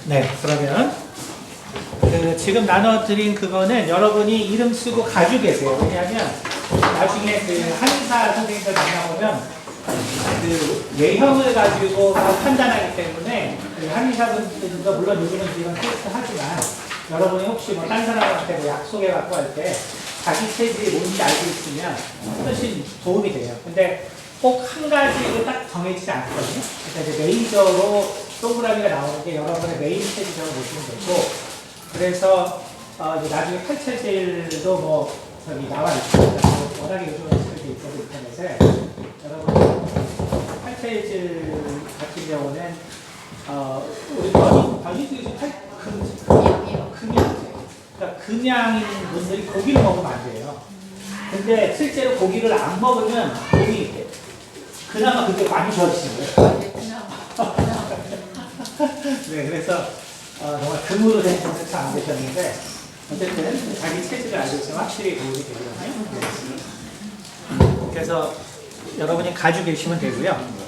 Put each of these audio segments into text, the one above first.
네, 그러면 지금 나눠드린 그거는 여러분이 이름 쓰고 가지고 계세요. 왜냐하면 나중에 한의사 선생님들 만나보면 외형을 가지고 판단하기 때문에 한의사분들도 물론 요즘은 이런 테스트 하지만 여러분이 혹시 딴 사람한테 약속해갖고 할 때 자기 체질이 뭔지 알고 있으면 훨씬 도움이 돼요. 근데 꼭 한 가지로 딱 정해지지 않거든요. 그러니까 이제 메이저로 동그라미가 나오는 게 여러분의 메인 체질이라고 보시면 되고, 그래서 이제 나중에 팔체질도 나와 있습니다. 워낙에 요즘은 이렇게 있어서 인터넷에 여러분 팔체질 같은 경우는 우리 변이수에서 그러니까 그냥인 분들이 고기를 먹으면 안 돼요. 근데 실제로 고기를 안 먹으면 몸이 그나마 그게 많이 좋아지는 거예요. 네, 그래서 정말 금으로 된 분들은 안 계셨는데 어쨌든 자기 체질을 알고 있으면 확실히 도움이 되거든요. 네. 그래서 여러분이 가지고 계시면 되고요.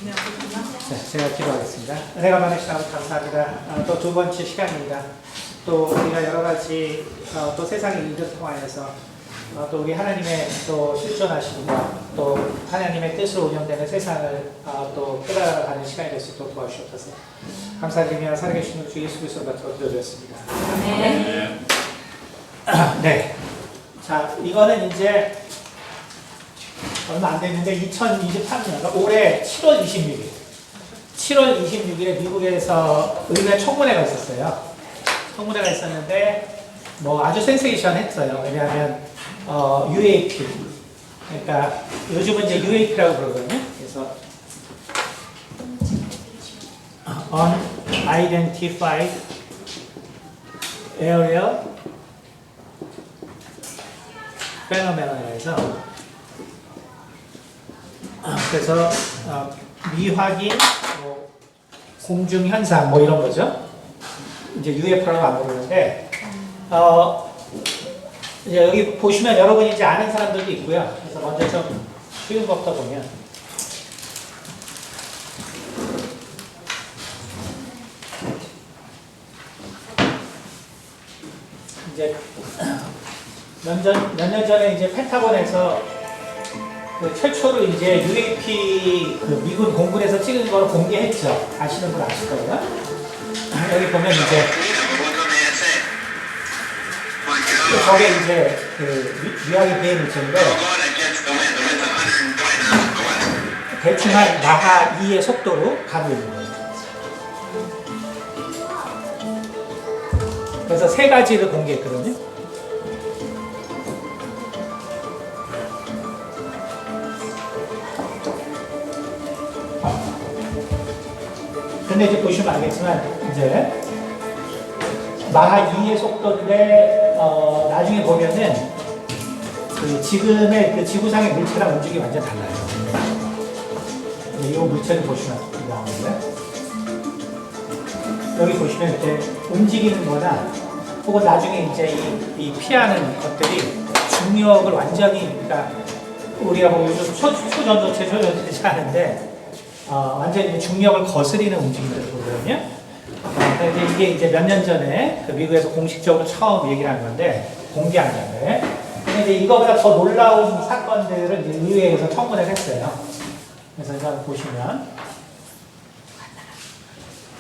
네, 제가 기도하겠습니다. 은혜가 많으신 아버지 감사합니다. 또 두 번째 시간입니다. 또 우리가 여러 가지 또 세상의 일들 통하여서 또 우리 하나님의 또 실존하심과 또 하나님의 뜻으로 운영되는 세상을 또 깨달아가는 시간이 될 수 있도록 도와주시옵소서. 감사드리며 살아계신 주 예수 그리스도로 기도드렸습니다. 네. 네. 자, 이거는 이제 얼마 안 됐는데 2023년 올해 7월 26일 7월 26일에 미국에서 의회 청문회가 있었어요. 청문회가 있었는데 아주 센세이션했어요. 왜냐하면 UAP, 그러니까 요즘은 이제 UAP라고 그러거든요. 그래서 Unidentified Area Phenomena에서 그래서 미확인 공중 현상 이런 거죠. 이제 UFO라고 안 부르는데 이제 여기 보시면 여러분이 이제 아는 사람들도 있고요. 그래서 먼저 좀 쉬운 것부터 보면 이제 몇 년 전에 이제 펜타곤에서 최초로 이제 UAP 미군 공군에서 찍은 걸 공개했죠. 아시는 분 아실 거예요. 여기 보면 이제 저게 이제 미확인 비행 물체인데 대충 한 마하 2의 속도로 가고 있는 거예요. 그래서 세 가지를 공개했거든요. 근데 이제 보시면 알겠지만 이제 마하 2의 속도인데 나중에 보면은 지금의 지구상의 물체랑 움직임이 완전 달라요. 이 물체를 보시면 나오는데 여기 보시면 이제 움직이는 거나 혹은 나중에 이제 이 피하는 것들이 중력을 완전히, 그러니까 우리가 요즘 초전도체 하는데 완전히 중력을 거스리는 움직임들을 보거든요. 근데 이게 이제 몇 년 전에 미국에서 공식적으로 처음 얘기를 한 건데, 공개한 건데, 근데 이제 이거보다 더 놀라운 사건들을 이제 의회에서 청문회를 했어요. 그래서 이거 보시면,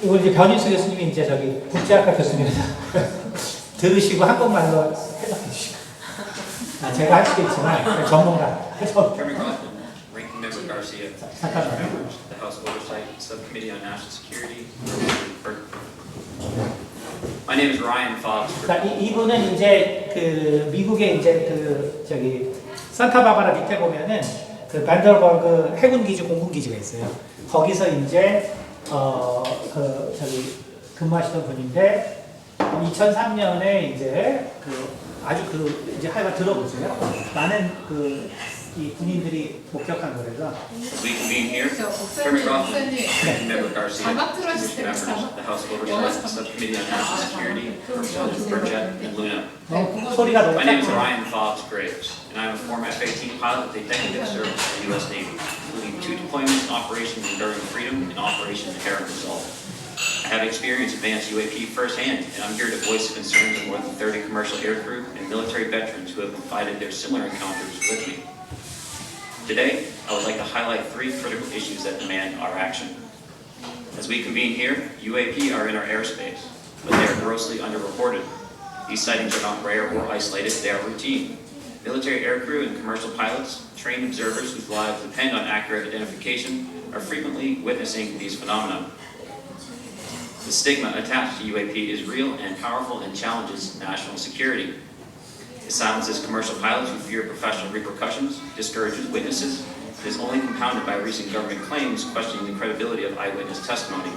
이거 이제 변희수 교수님이 이제 저기 국제학과 교수님에서 들으시고 한국말로 해석해 주시고, 제가 할 수도 있지만 전문가. Member Garcia, 잠깐만요. the House Oversight Subcommittee on National Security. My name is Ryan Fox. 자, 이분은 이제 미국의 이제 저기 산타바바라 밑에 보면은 반더버그 해군기지 공군기지가 있어요. 거기서 이제 저기 근무하시던 분인데 2003년에 이제 아주 이제 하여간 들어보세요. 많은 이 군인들이 목격한 거라서. We convene here. Chairman Rothman, Member Garcia, members, the House Oversight Subcommittee on National Security, Burchett, and Luna. 소리가 My name is 너무 Ryan Fox Graves, and I am a former F-18 pilot with the executive service of the U.S. Navy. including 2 deployments in Operation Enduring Freedom and Operation Inherent Resolve. I have experienced advanced UAP firsthand, and I'm here to voice the concerns of more than 30 commercial aircrew and military veterans who have confided their similar encounters with me. Today, I would like to highlight 3 critical issues that demand our action. As we convene here, UAP are in our airspace, but they are grossly underreported. These sightings are not rare or isolated, they are routine. Military aircrew and commercial pilots, trained observers whose lives depend on accurate identification, are frequently witnessing these phenomena. The stigma attached to UAP is real and powerful and challenges national security. It silences commercial pilots who fear professional repercussions, discourages witnesses, and is only compounded by recent government claims questioning the credibility of eyewitness testimony.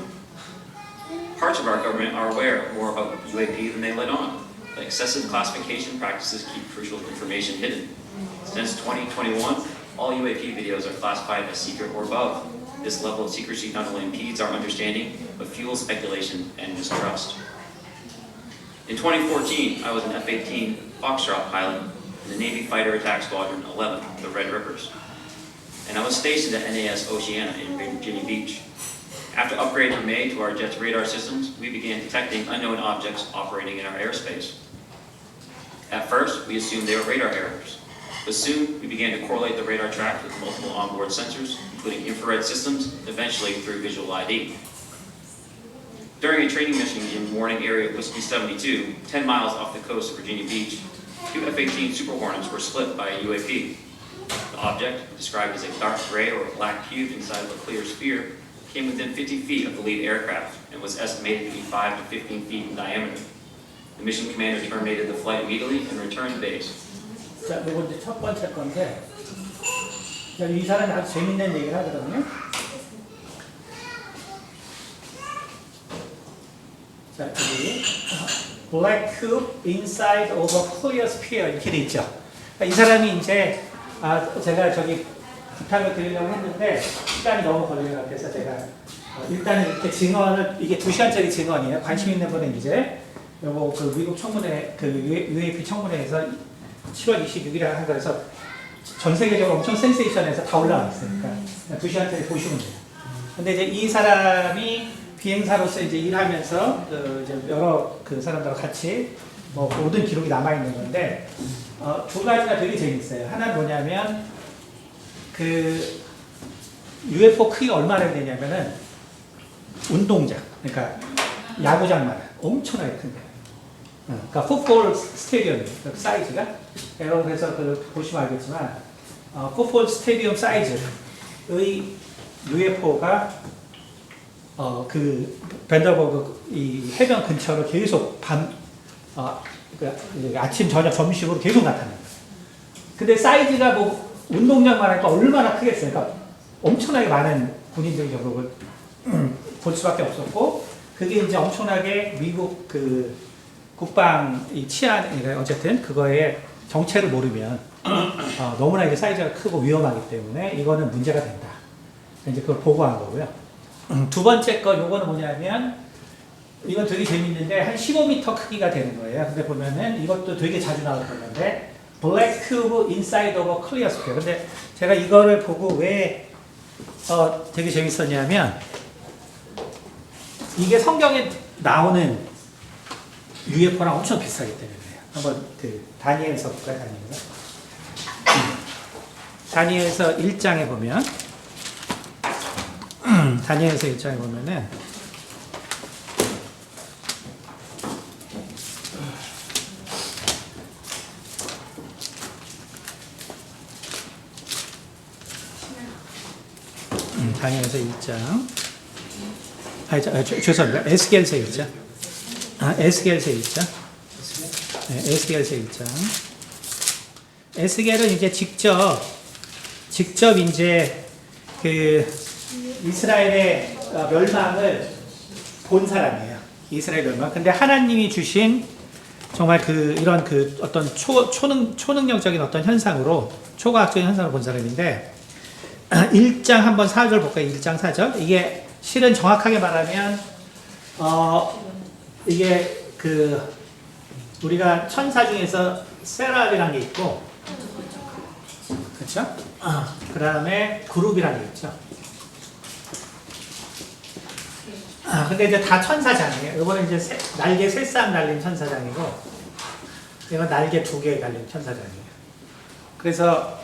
Parts of our government are aware more about UAP than they let on. But excessive classification practices keep crucial information hidden. Since 2021, all UAP videos are classified as secret or above. This level of secrecy not only impedes our understanding, but fuels speculation and mistrust. In 2014, I was an F-18 Foxtrot pilot in the Navy Fighter Attack Squadron 11, the Red Rippers. And I was stationed at NAS Oceana in Virginia Beach. After upgrades were made to our jet's radar systems, we began detecting unknown objects operating in our airspace. At first, we assumed they were radar errors, but soon we began to correlate the radar tracks with multiple onboard sensors, including infrared systems, eventually through visual ID. During a training mission in Warning Area Whiskey 72, 10 miles off the coast of Virginia Beach, 2 F-18 Super Hornets were split by a UAP. The object, described as a dark gray or black cube inside of a clear sphere, came within 50 feet of the lead aircraft and was estimated to be 5 to 15 feet in diameter. The mission commander terminated the flight immediately and returned to base. 자, 이거 이제 첫 번째 건데, 자, 이 사람이 아주 재밌는 얘기를 하거든요. 자, 여기 black cube inside of a clear sphere 이렇게 돼 있죠. 그러니까 이 사람이 이제 제가 저기 부탁을 드리려고 했는데 시간이 너무 걸리는 것 같아서 제가 일단 이렇게 증언을 이게 2시간짜리 증언이에요. 관심 있는 분은 이제 요거 그 미국 청문회 그 UAP 청문회에서 7월 26일에 한 거에서 전 세계적으로 엄청 센세이션해서 다 올라와 있으니까 2시간짜리 보시면 돼요. 근데 이제 이 사람이 비행사로서 이제 일하면서 그 이제 여러 그 사람들과 같이 뭐 모든 기록이 남아 있는 건데 2가지가 되게 재밌어요. 하나는 뭐냐면 그 UFO 크기가 얼마나 되냐면은 운동장, 그러니까 야구장만 엄청나게 큰 거예요. 그러니까 풋볼 스테디움 사이즈가 여러분 그래서 그 보시면 알겠지만 풋볼 스테디움 사이즈의 UFO가 그 밴더버그 이 해변 근처로 계속 아침 저녁 점심으로 계속 나타납니다. 근데 사이즈가 뭐 운동장만 하니까 얼마나 크겠어요. 그러니까 엄청나게 많은 군인들이 저걸 볼 수밖에 없었고, 그게 이제 엄청나게 미국 그 국방 이 치안, 어쨌든 그거의 정체를 모르면 너무나 이게 사이즈가 크고 위험하기 때문에 이거는 문제가 된다. 이제 그걸 보고한 거고요. 2번째 거 요거는 뭐냐면 이건 되게 재밌는데 한 15m 크기가 되는 거예요. 근데 보면은 이것도 되게 자주 나왔던 건데 Black Cube Inside of a Clear Sphere. 근데 제가 이거를 보고 왜 되게 재밌었냐면 이게 성경에 나오는 UFO랑 엄청 비슷하기 때문에요. 한번 그 다니엘서 볼까요? 다니엘서 1장에 보면 다니엘서 1장에 보면은 다니엘서 1장 죄송합니다. 에스겔서 1장 에스겔서 1장 에스겔서 1장 에스겔은 이제 직접 이제 그 이스라엘의 멸망을 본 사람이에요. 이스라엘 멸망. 근데 하나님이 주신 정말 그 이런 그 어떤 초능력적인 어떤 현상으로 초과학적인 현상을 본 사람인데 1장 한번 4절 볼까요? 1장 4절. 이게 실은 정확하게 말하면 이게 그 우리가 천사 중에서 세라비라는 게 있고, 그렇죠? 그 다음에 그룹이라는 게 있죠. 근데 이제 다 천사장이에요. 이거는 이제 날개 3쌍 달린 천사장이고, 이건 날개 2개 달린 천사장이에요. 그래서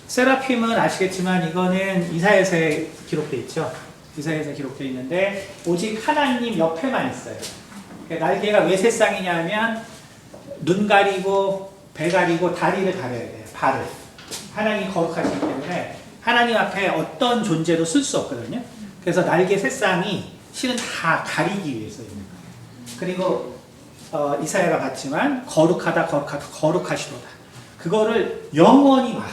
세라핌은 아시겠지만 이거는 이사야서에 기록되어 있죠. 이사야서에 기록되어 있는데 오직 하나님 옆에만 있어요. 그러니까 날개가 왜 3쌍이냐 하면 눈 가리고 배 가리고 다리를 가려야 돼요. 발을. 하나님이 거룩하시기 때문에 하나님 앞에 어떤 존재도 쓸 수 없거든요. 그래서 날개 3쌍이 실은 다 가리기 위해서 있는 거예요. 그리고 이사야가 봤지만 거룩하다 거룩하시도다. 그거를 영원히 말.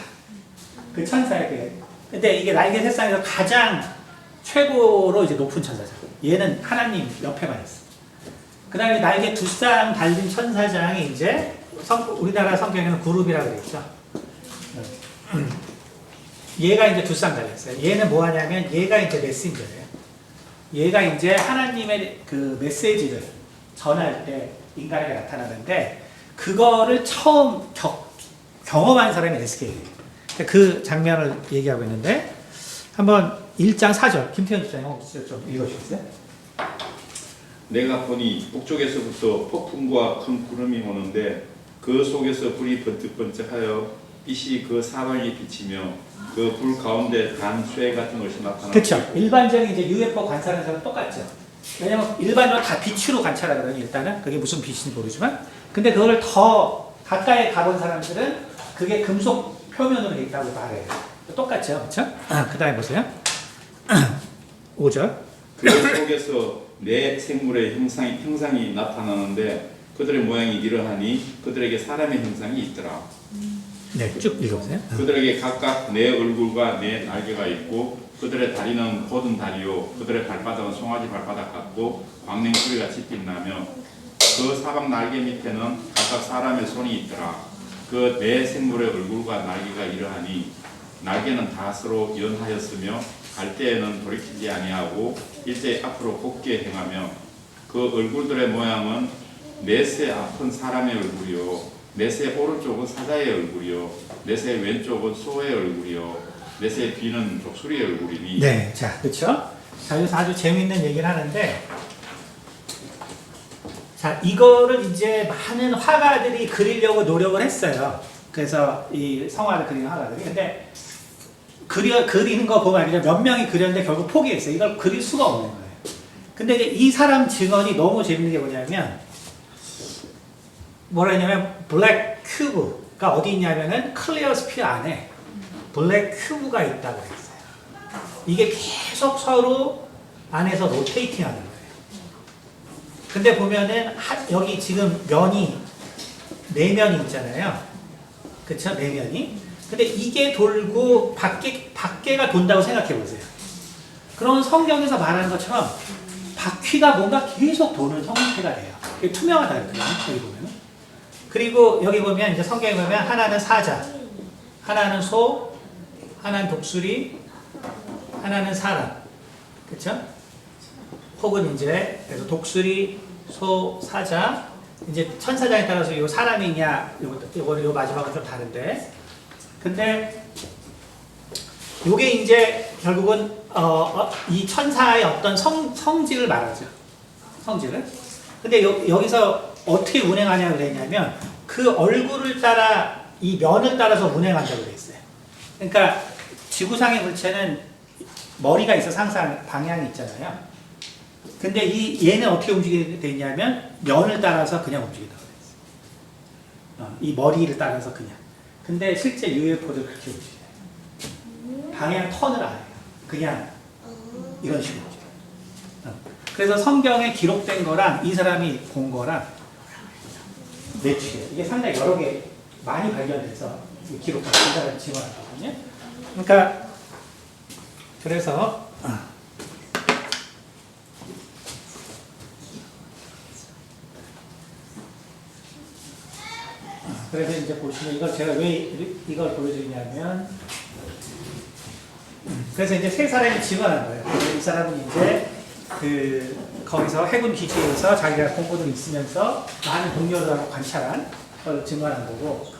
그 천사에게. 근데 이게 날개 3쌍에서 가장 최고로 이제 높은 천사장. 얘는 하나님 옆에만 있어. 그 다음에 날개 2쌍 달린 천사장이 이제 우리나라 성경에는 그룹이라고 되어 있죠. 얘가 이제 2쌍 달렸어요. 얘는 뭐 하냐면 얘가 이제 메신저예요. 얘가 이제 하나님의 그 메시지를 전할 때 인간에게 나타나는데 그거를 처음 경험한 사람이 에스겔이에요. 그 장면을 얘기하고 있는데 한번 1장 4절 김태현 집사님 혹시 좀 읽어주시겠어요? 내가 보니 북쪽에서부터 폭풍과 큰 구름이 오는데 그 속에서 불이 번쩍번쩍하여 빛이 그 사방에 비치며 그 불 가운데 단쇠 같은 것이 나타나고 그렇죠. 일반적인 이제 UFO 관찰하는 사람 똑같죠. 왜냐면 일반적으로 다 빛으로 관찰하거든요. 일단은 그게 무슨 빛인지 모르지만 근데 그걸 더 가까이 가본 사람들은 그게 금속 표면으로 돼 있다고 말해요. 똑같죠. 그렇죠? 그 다음에 보세요. 5절. 그 속에서 네 생물의 형상이 나타나는데 그들의 모양이 이러하니 그들에게 사람의 형상이 있더라. 네, 쭉 읽어보세요. 그들에게 각각 네 얼굴과 네 날개가 있고 그들의 다리는 곧은 다리요 그들의 발바닥은 송아지 발바닥 같고 광냉소리같이 빛나며 그 사방 날개 밑에는 각각 사람의 손이 있더라. 그 네 생물의 얼굴과 날개가 이러하니 날개는 다 서로 연하였으며 갈 때에는 돌이키지 아니하고 일제히 앞으로 곱게 행하며 그 얼굴들의 모양은 넷의 앞은 사람의 얼굴이요 넷의 오른쪽은 사자의 얼굴이요 넷의 왼쪽은 소의 얼굴이요 넷의 뒤는 독수리의 얼굴이니. 네, 자, 그렇죠. 자, 여기서 아주 재미있는 얘기를 하는데, 자, 이거를 이제 많은 화가들이 그리려고 노력을 했어요. 그래서 이 성화를 그리는 화가들이. 근데 그리는 거 보면 알죠. 몇 명이 그렸는데 결국 포기했어요. 이걸 그릴 수가 없는 거예요. 근데 이제 이 사람 증언이 너무 재밌는 게 뭐냐면, 뭐라 했냐면, 블랙 큐브가 어디 있냐면은 클리어 스피어 안에 블랙 큐브가 있다고 했어요. 이게 계속 서로 안에서 로테이팅 하는 거예요. 근데 보면은 여기 지금 면이 4면이 있잖아요. 그쵸? 4면이. 근데 이게 돌고 밖에가 돈다고 생각해 보세요. 그럼 성경에서 말하는 것처럼 바퀴가 뭔가 계속 도는 형태가 돼요. 이게 투명하다 그래요. 여기 보면은. 그리고 여기 보면 이제 성경에 보면 하나는 사자, 하나는 소, 하나는 독수리, 하나는 사람. 그쵸? 혹은 이제 그래서 독수리, 소, 사자. 이제 천사장에 따라서 이 사람이냐, 요 마지막은 좀 다른데. 근데 요게 이제 결국은 이 천사의 어떤 성질을 말하죠. 성질을. 근데 여기서 어떻게 운행하냐고 그랬냐면 그 얼굴을 따라 이 면을 따라서 운행한다고 그랬어요. 그러니까 지구상의 물체는 머리가 있어서 항상 방향이 있잖아요. 근데 얘는 어떻게 움직이게 돼 있냐면 면을 따라서 그냥 움직인다고 그랬어요. 이 머리를 따라서 그냥. 근데 실제 UFO도 그렇게 움직여요. 방향 턴을 안 해요. 그냥 이런 식으로 움직여요. 그래서 성경에 기록된 거랑 이 사람이 본 거랑 매치해요. 이게 상당히 여러 개 많이 발견돼서 기록한 이 사람이 집어넣었거든요. 그러니까 그래서 그래서 이제 보시면 이걸 제가 왜 이걸 보여드리냐면 그래서 이제 3사람이 증언한 거예요. 이 사람은 이제 거기서 해군 기지에서 자기가 공부도 있으면서 많은 동료들하고 관찰한 걸 증언한 거고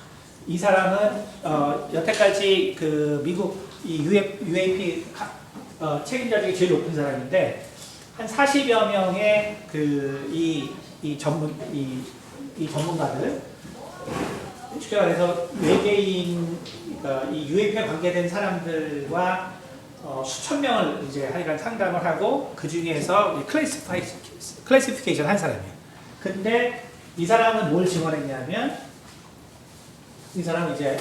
이 사람은 여태까지 그 미국 이 UAP 책임자 중에 제일 높은 사람인데 한 40여 명의 이 전문가들 쉽게 말해서 외계인 그러니까 이 UAP에 관계된 사람들과 수천 명을 이제 하여간 상담을 하고 그 중에서 클래시피케이션 한 사람이에요. 근데 이 사람은 뭘 증언했냐면 이 사람은 이제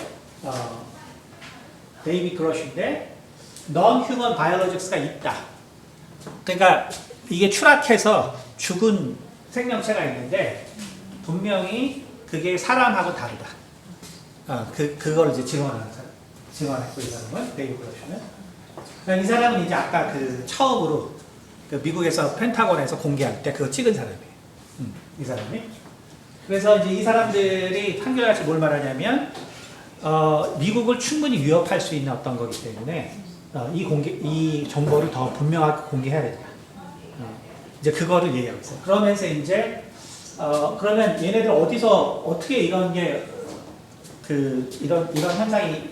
데이비드 그러쉬인데 non-human biologics가 있다. 그러니까 이게 추락해서 죽은 생명체가 있는데 분명히 그게 사람하고 다르다. 그걸 이제 증언했고 이 사람은 데이비드 그러쉬는. 그러니까 이 사람은 이제 아까 그 처음으로 그 미국에서 펜타곤에서 공개할 때 그거 찍은 사람이에요. 이 사람이. 그래서 이제 이 사람들이 한결같이 뭘 말하냐면 미국을 충분히 위협할 수 있는 어떤 거기 때문에 이 정보를 더 분명하게 공개해야 된다. 이제 그거를 얘기하고 있어요. 그러면서 이제 그러면 얘네들 어디서 어떻게 이런 게 이런 현상이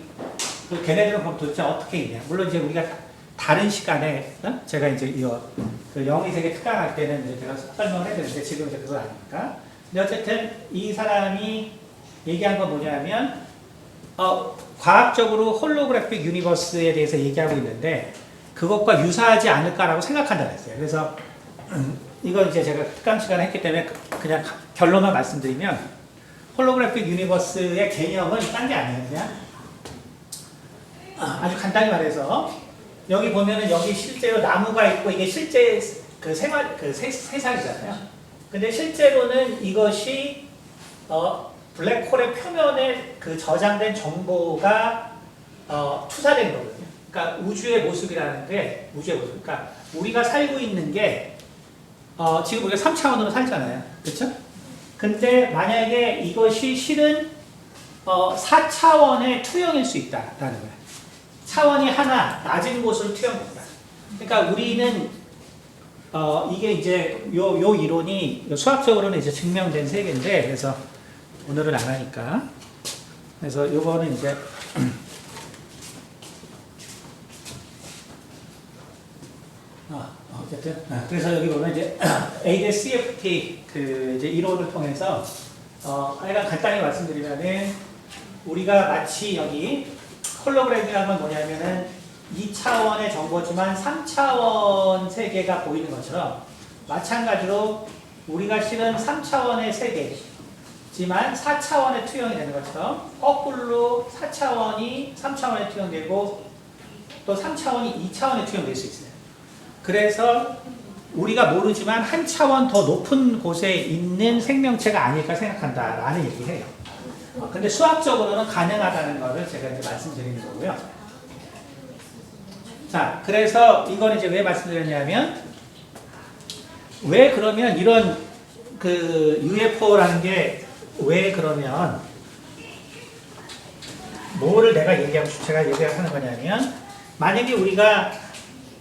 걔네들은 그럼 도대체 어떻게 있냐? 물론 이제 우리가 다른 시간에 제가 이제 그 영의 세계 특강할 때는 이제 제가 설명을 해드렸는데 지금 이제 그걸 아니까. 근데 어쨌든 이 사람이 얘기한 건 뭐냐면 과학적으로 홀로그래픽 유니버스에 대해서 얘기하고 있는데 그것과 유사하지 않을까라고 생각한다고 했어요. 그래서 이건 이제 제가 특강 시간에 했기 때문에 그냥 결론만 말씀드리면 홀로그래픽 유니버스의 개념은 딴 게 아니에요. 그냥 아주 간단히 말해서 여기 보면은 여기 실제로 나무가 있고 이게 실제 그 세상이잖아요. 근데 실제로는 이것이 블랙홀의 표면에 그 저장된 정보가 투사된 거거든요. 그러니까 우주의 모습이라는 게 우주의 모습. 그러니까 우리가 살고 있는 게 지금 우리가 3차원으로 살잖아요. 그렇죠? 근데 만약에 이것이 실은 4차원의 투영일 수 있다라는 거예요. 차원이 하나 낮은 곳을 투영한다. 그러니까 우리는 이게 이제 요 이론이 수학적으로는 이제 증명된 세계인데 그래서 오늘은 안 하니까 그래서 요거는 이제 어쨌든 그래서 여기 보면 이제 ADS-CFT 그 이제 이론을 통해서 하여간 간단히 말씀드리면은 우리가 마치 여기 홀로그램이라는 건 뭐냐면은 2차원의 정보지만 3차원 세계가 보이는 것처럼 마찬가지로 우리가 실은 3차원의 세계지만 4차원의 투영이 되는 것처럼 거꾸로 4차원이 3차원에 투영되고 또 3차원이 2차원에 투영될 수 있어요. 그래서 우리가 모르지만 한 차원 더 높은 곳에 있는 생명체가 아닐까 생각한다라는 얘기를 해요. 근데 수학적으로는 가능하다는 것을 제가 이제 말씀드리는 거고요. 자, 그래서 이건 이제 왜 말씀드렸냐면, 왜 그러면 이런 그 UFO라는 게 왜 그러면 뭐를 제가 얘기하는 거냐면, 만약에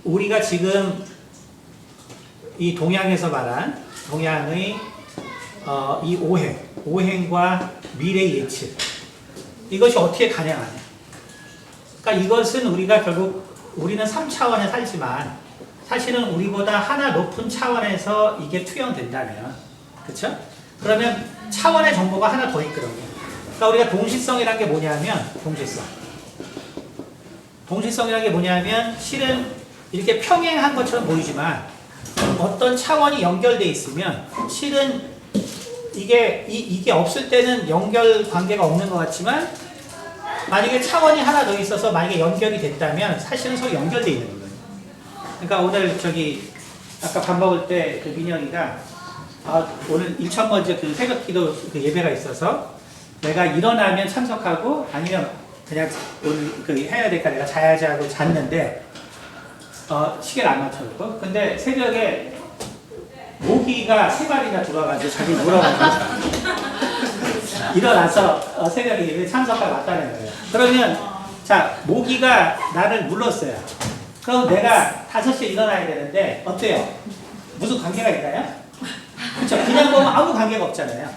우리가 지금 이 동양에서 말한 동양의 이 오행과 미래 예측 이것이 어떻게 가능하냐? 그러니까 이것은 우리가 결국 우리는 3차원에 살지만 사실은 우리보다 하나 높은 차원에서 이게 투영된다면 그렇죠? 그러면 차원의 정보가 하나 더 있거든요. 그러니까 우리가 동시성이라는 게 뭐냐면 동시성이라는 게 뭐냐면 실은 이렇게 평행한 것처럼 보이지만 어떤 차원이 연결돼 있으면 실은 이게 없을 때는 연결 관계가 없는 것 같지만 만약에 차원이 하나 더 있어서 만약에 연결이 됐다면 사실은 서로 연결돼 있는 거예요. 그러니까 오늘 아까 밥 먹을 때 그 민영이가 오늘 일천번째 그 새벽기도 그 예배가 있어서 내가 일어나면 참석하고 아니면 그냥 오늘 해야 될까 내가 자야지 하고 잤는데 시계를 안 맞춰놓고 근데 새벽에 모기가 3마리나 들어와가지고 자기 물어가지고 일어나서 새벽에 예배 참석하고 왔다는 거예요. 그러면 자 모기가 나를 물렀어요. 그럼 내가 5시에 일어나야 되는데 어때요? 무슨 관계가 있나요? 그렇죠. 그냥 보면 아무 관계가 없잖아요.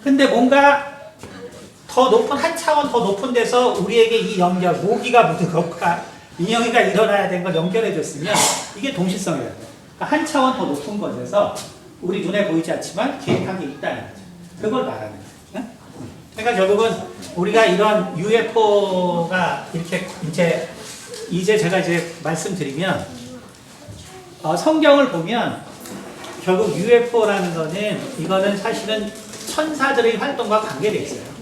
근데 뭔가 더 높은 한 차원 더 높은 데서 우리에게 이 연결, 모기가 묻은 것과 인형이가 일어나야 되는 걸 연결해 줬으면 이게 동시성이라는 거예요. 그러니까 한 차원 더 높은 곳에서 우리 눈에 보이지 않지만 계획한 게 있다는 거죠. 그걸 말하는 거예요. 그러니까 결국은 우리가 이런 UFO가 이렇게 이제 제가 이제 말씀드리면 성경을 보면 결국 UFO라는 거는 이거는 사실은 천사들의 활동과 관계되어 있어요.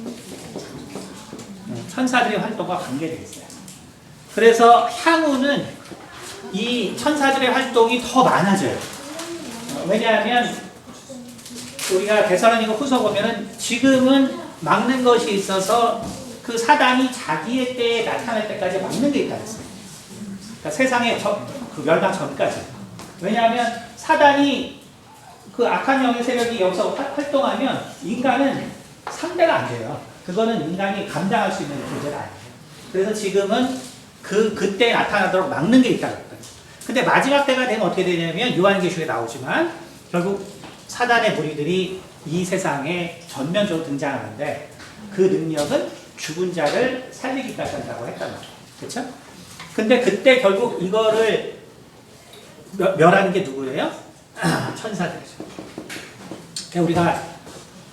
천사들의 활동과 관계되어 있어요. 그래서 향후는 이 천사들의 활동이 더 많아져요. 왜냐하면 우리가 데살로니가 후서 보면은 지금은 막는 것이 있어서 그 사단이 자기의 때에 나타날 때까지 막는 게 있다 그랬어요. 그러니까 세상의 그 멸망 전까지. 왜냐하면 사단이 그 악한 영의 세력이 여기서 활동하면 인간은 상대가 안 돼요. 그거는 인간이 감당할 수 있는 문제가 아니에요. 그래서 지금은 그때 나타나도록 막는 게 있다고 했거든요. 근데 마지막 때가 되면 어떻게 되냐면 요한계시록에 나오지만 결국 사단의 무리들이 이 세상에 전면적으로 등장하는데 그 능력은 죽은 자를 살리기까지 한다고 했단 말이에요. 그렇죠? 근데 그때 결국 이거를 멸하는 게 누구예요? 천사들이죠. 우리가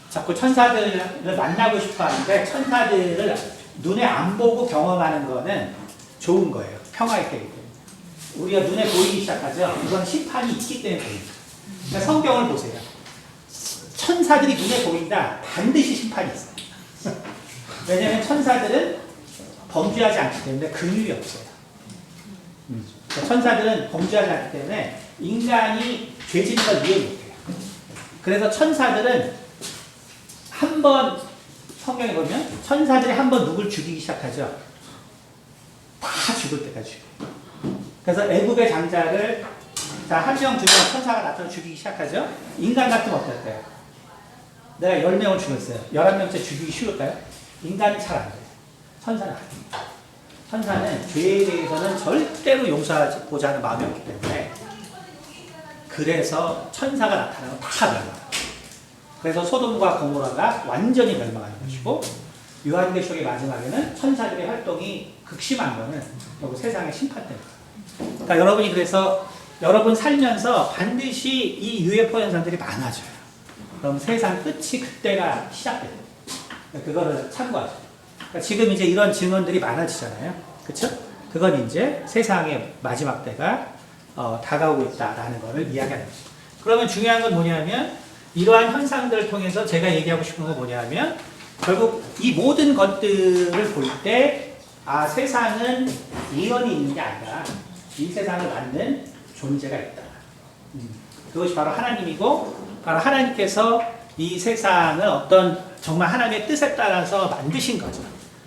자꾸 천사들을 만나고 싶어 하는데 천사들을 눈에 안 보고 경험하는 거는 좋은 거예요. 평화의 때이기 때문에. 우리가 눈에 보이기 시작하죠. 이건 심판이 있기 때문에 보입니다. 그러니까 성경을 보세요. 천사들이 눈에 보인다. 반드시 심판이 있어요. 왜냐하면 천사들은 범죄하지 않기 때문에 긍휼이 없어요. 그러니까 천사들은 범죄하지 않기 때문에 인간이 죄 짓는 걸 이해 못해요. 그래서 천사들은 한번 성경에 보면 천사들이 한번 누굴 죽이기 시작하죠. 다 죽을 때까지 죽여요. 그래서 애국의 장자를 한 명, 두 명 천사가 나타나 죽이기 시작하죠. 인간 같으면 어떨까요? 내가 10명을 죽였어요. 11명째 죽이기 쉬울까요? 인간은 잘 안 돼요. 천사는 안 돼요. 천사는 죄에 대해서는 절대로 용서하고자 하는 마음이 없기 때문에 그래서 천사가 나타나면 다 멸망해요. 그래서 소돔과 고모라가 완전히 멸망하는 것이고 요한계시록의 마지막에는 천사들의 활동이 극심한 거는 결국 세상의 심판 때문입니다. 그러니까 여러분이 그래서 여러분 살면서 반드시 이 UFO 현상들이 많아져요. 그럼 세상 끝이 그때가 시작돼요. 그거를 참고하죠. 그러니까 지금 이제 이런 증언들이 많아지잖아요. 그렇죠? 그건 이제 세상의 마지막 때가 다가오고 있다라는 것을 이야기하는 거죠. 그러면 중요한 건 뭐냐면 이러한 현상들을 통해서 제가 얘기하고 싶은 건 뭐냐면 결국 이 모든 것들을 볼 때 세상은 우연히 있는 게 아니라 이 세상을 만든 존재가 있다. 그것이 바로 하나님이고 바로 하나님께서 이 세상을 어떤 정말 하나님의 뜻에 따라서 만드신 거죠.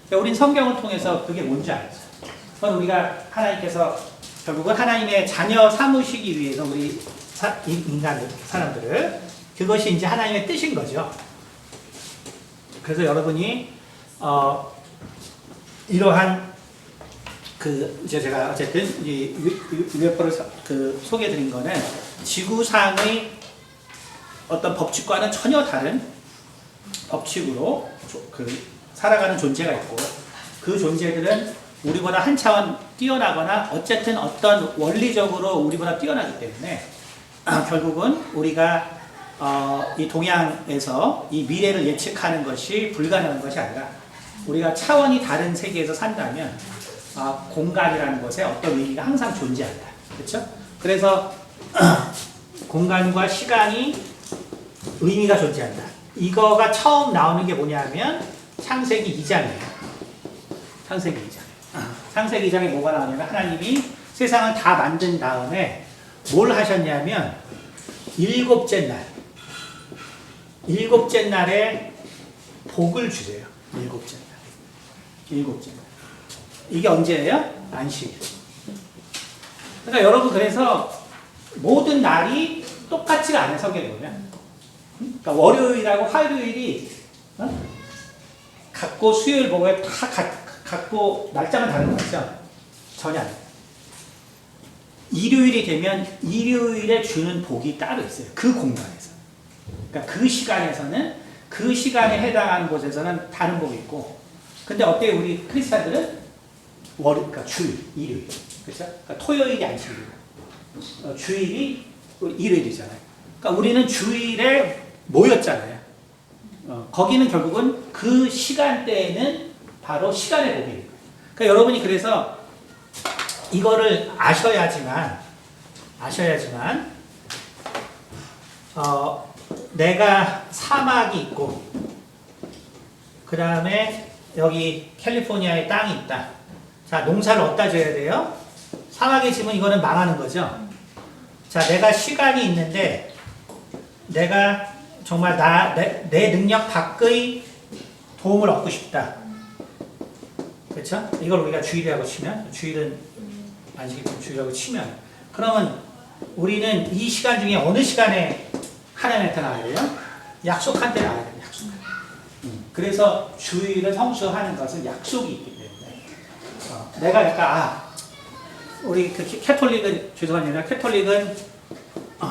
그러니까 우린 성경을 통해서 그게 뭔지 알죠. 그건 우리가 하나님께서 결국은 하나님의 자녀 삼으시기 위해서 우리 인간 사람들을 그것이 이제 하나님의 뜻인 거죠. 그래서 여러분이 이러한 이제 제가 어쨌든 이 UFO를 소개해드린 거는 지구상의 어떤 법칙과는 전혀 다른 법칙으로 살아가는 존재가 있고 그 존재들은 우리보다 한 차원 뛰어나거나 어쨌든 어떤 원리적으로 우리보다 뛰어나기 때문에 결국은 우리가 이 동양에서 이 미래를 예측하는 것이 불가능한 것이 아니라 우리가 차원이 다른 세계에서 산다면 공간이라는 것에 어떤 의미가 항상 존재한다. 그렇죠? 그래서 공간과 시간이 의미가 존재한다. 이거가 처음 나오는 게 뭐냐면 창세기 2장이에요. 창세기 2장. 창세기 2장에 뭐가 나오냐면 하나님이 세상을 다 만든 다음에 뭘 하셨냐면 일곱째 날에 복을 주세요. 일곱째 날. 이게 언제예요? 안식일. 그러니까 여러분 그래서 모든 날이 똑같지가 않아요. 성경에 보면. 그러니까 월요일하고 화요일이 같고 수요일 목요일 다 같고 날짜만 다른 거죠. 전혀 아니에요. 일요일이 되면 일요일에 주는 복이 따로 있어요. 그 공간에서. 그러니까 그 시간에서는 그 시간에 해당하는 곳에서는 다른 법이 있고, 근데 어때요? 우리 크리스찬들은 그러니까 주일, 일요일, 그렇죠? 그러니까 토요일이 안식일이고, 주일이 일요일이잖아요. 그러니까 우리는 주일에 모였잖아요. 거기는 결국은 그 시간대에는 바로 시간의 법이에요. 그러니까 여러분이 그래서 이거를 아셔야지만 내가 사막이 있고 그 다음에 여기 캘리포니아에 땅이 있다. 자, 농사를 어디다 줘야 돼요? 사막에 지면 이거는 망하는 거죠. 자, 내가 시간이 있는데 내가 정말 내 능력 밖의 도움을 얻고 싶다. 그렇죠? 이걸 우리가 주일이라고 치면, 주일은 안식일 주일이라고 치면, 그러면 우리는 이 시간 중에 어느 시간에 하나님한테 나와야 돼요? 약속한 때 나와야 돼요. 약속한 때. 그래서 주일을 성수하는 것은 약속이 있기 때문에 내가 약간 우리 그 캐톨릭은 죄송합니다. 캐톨릭은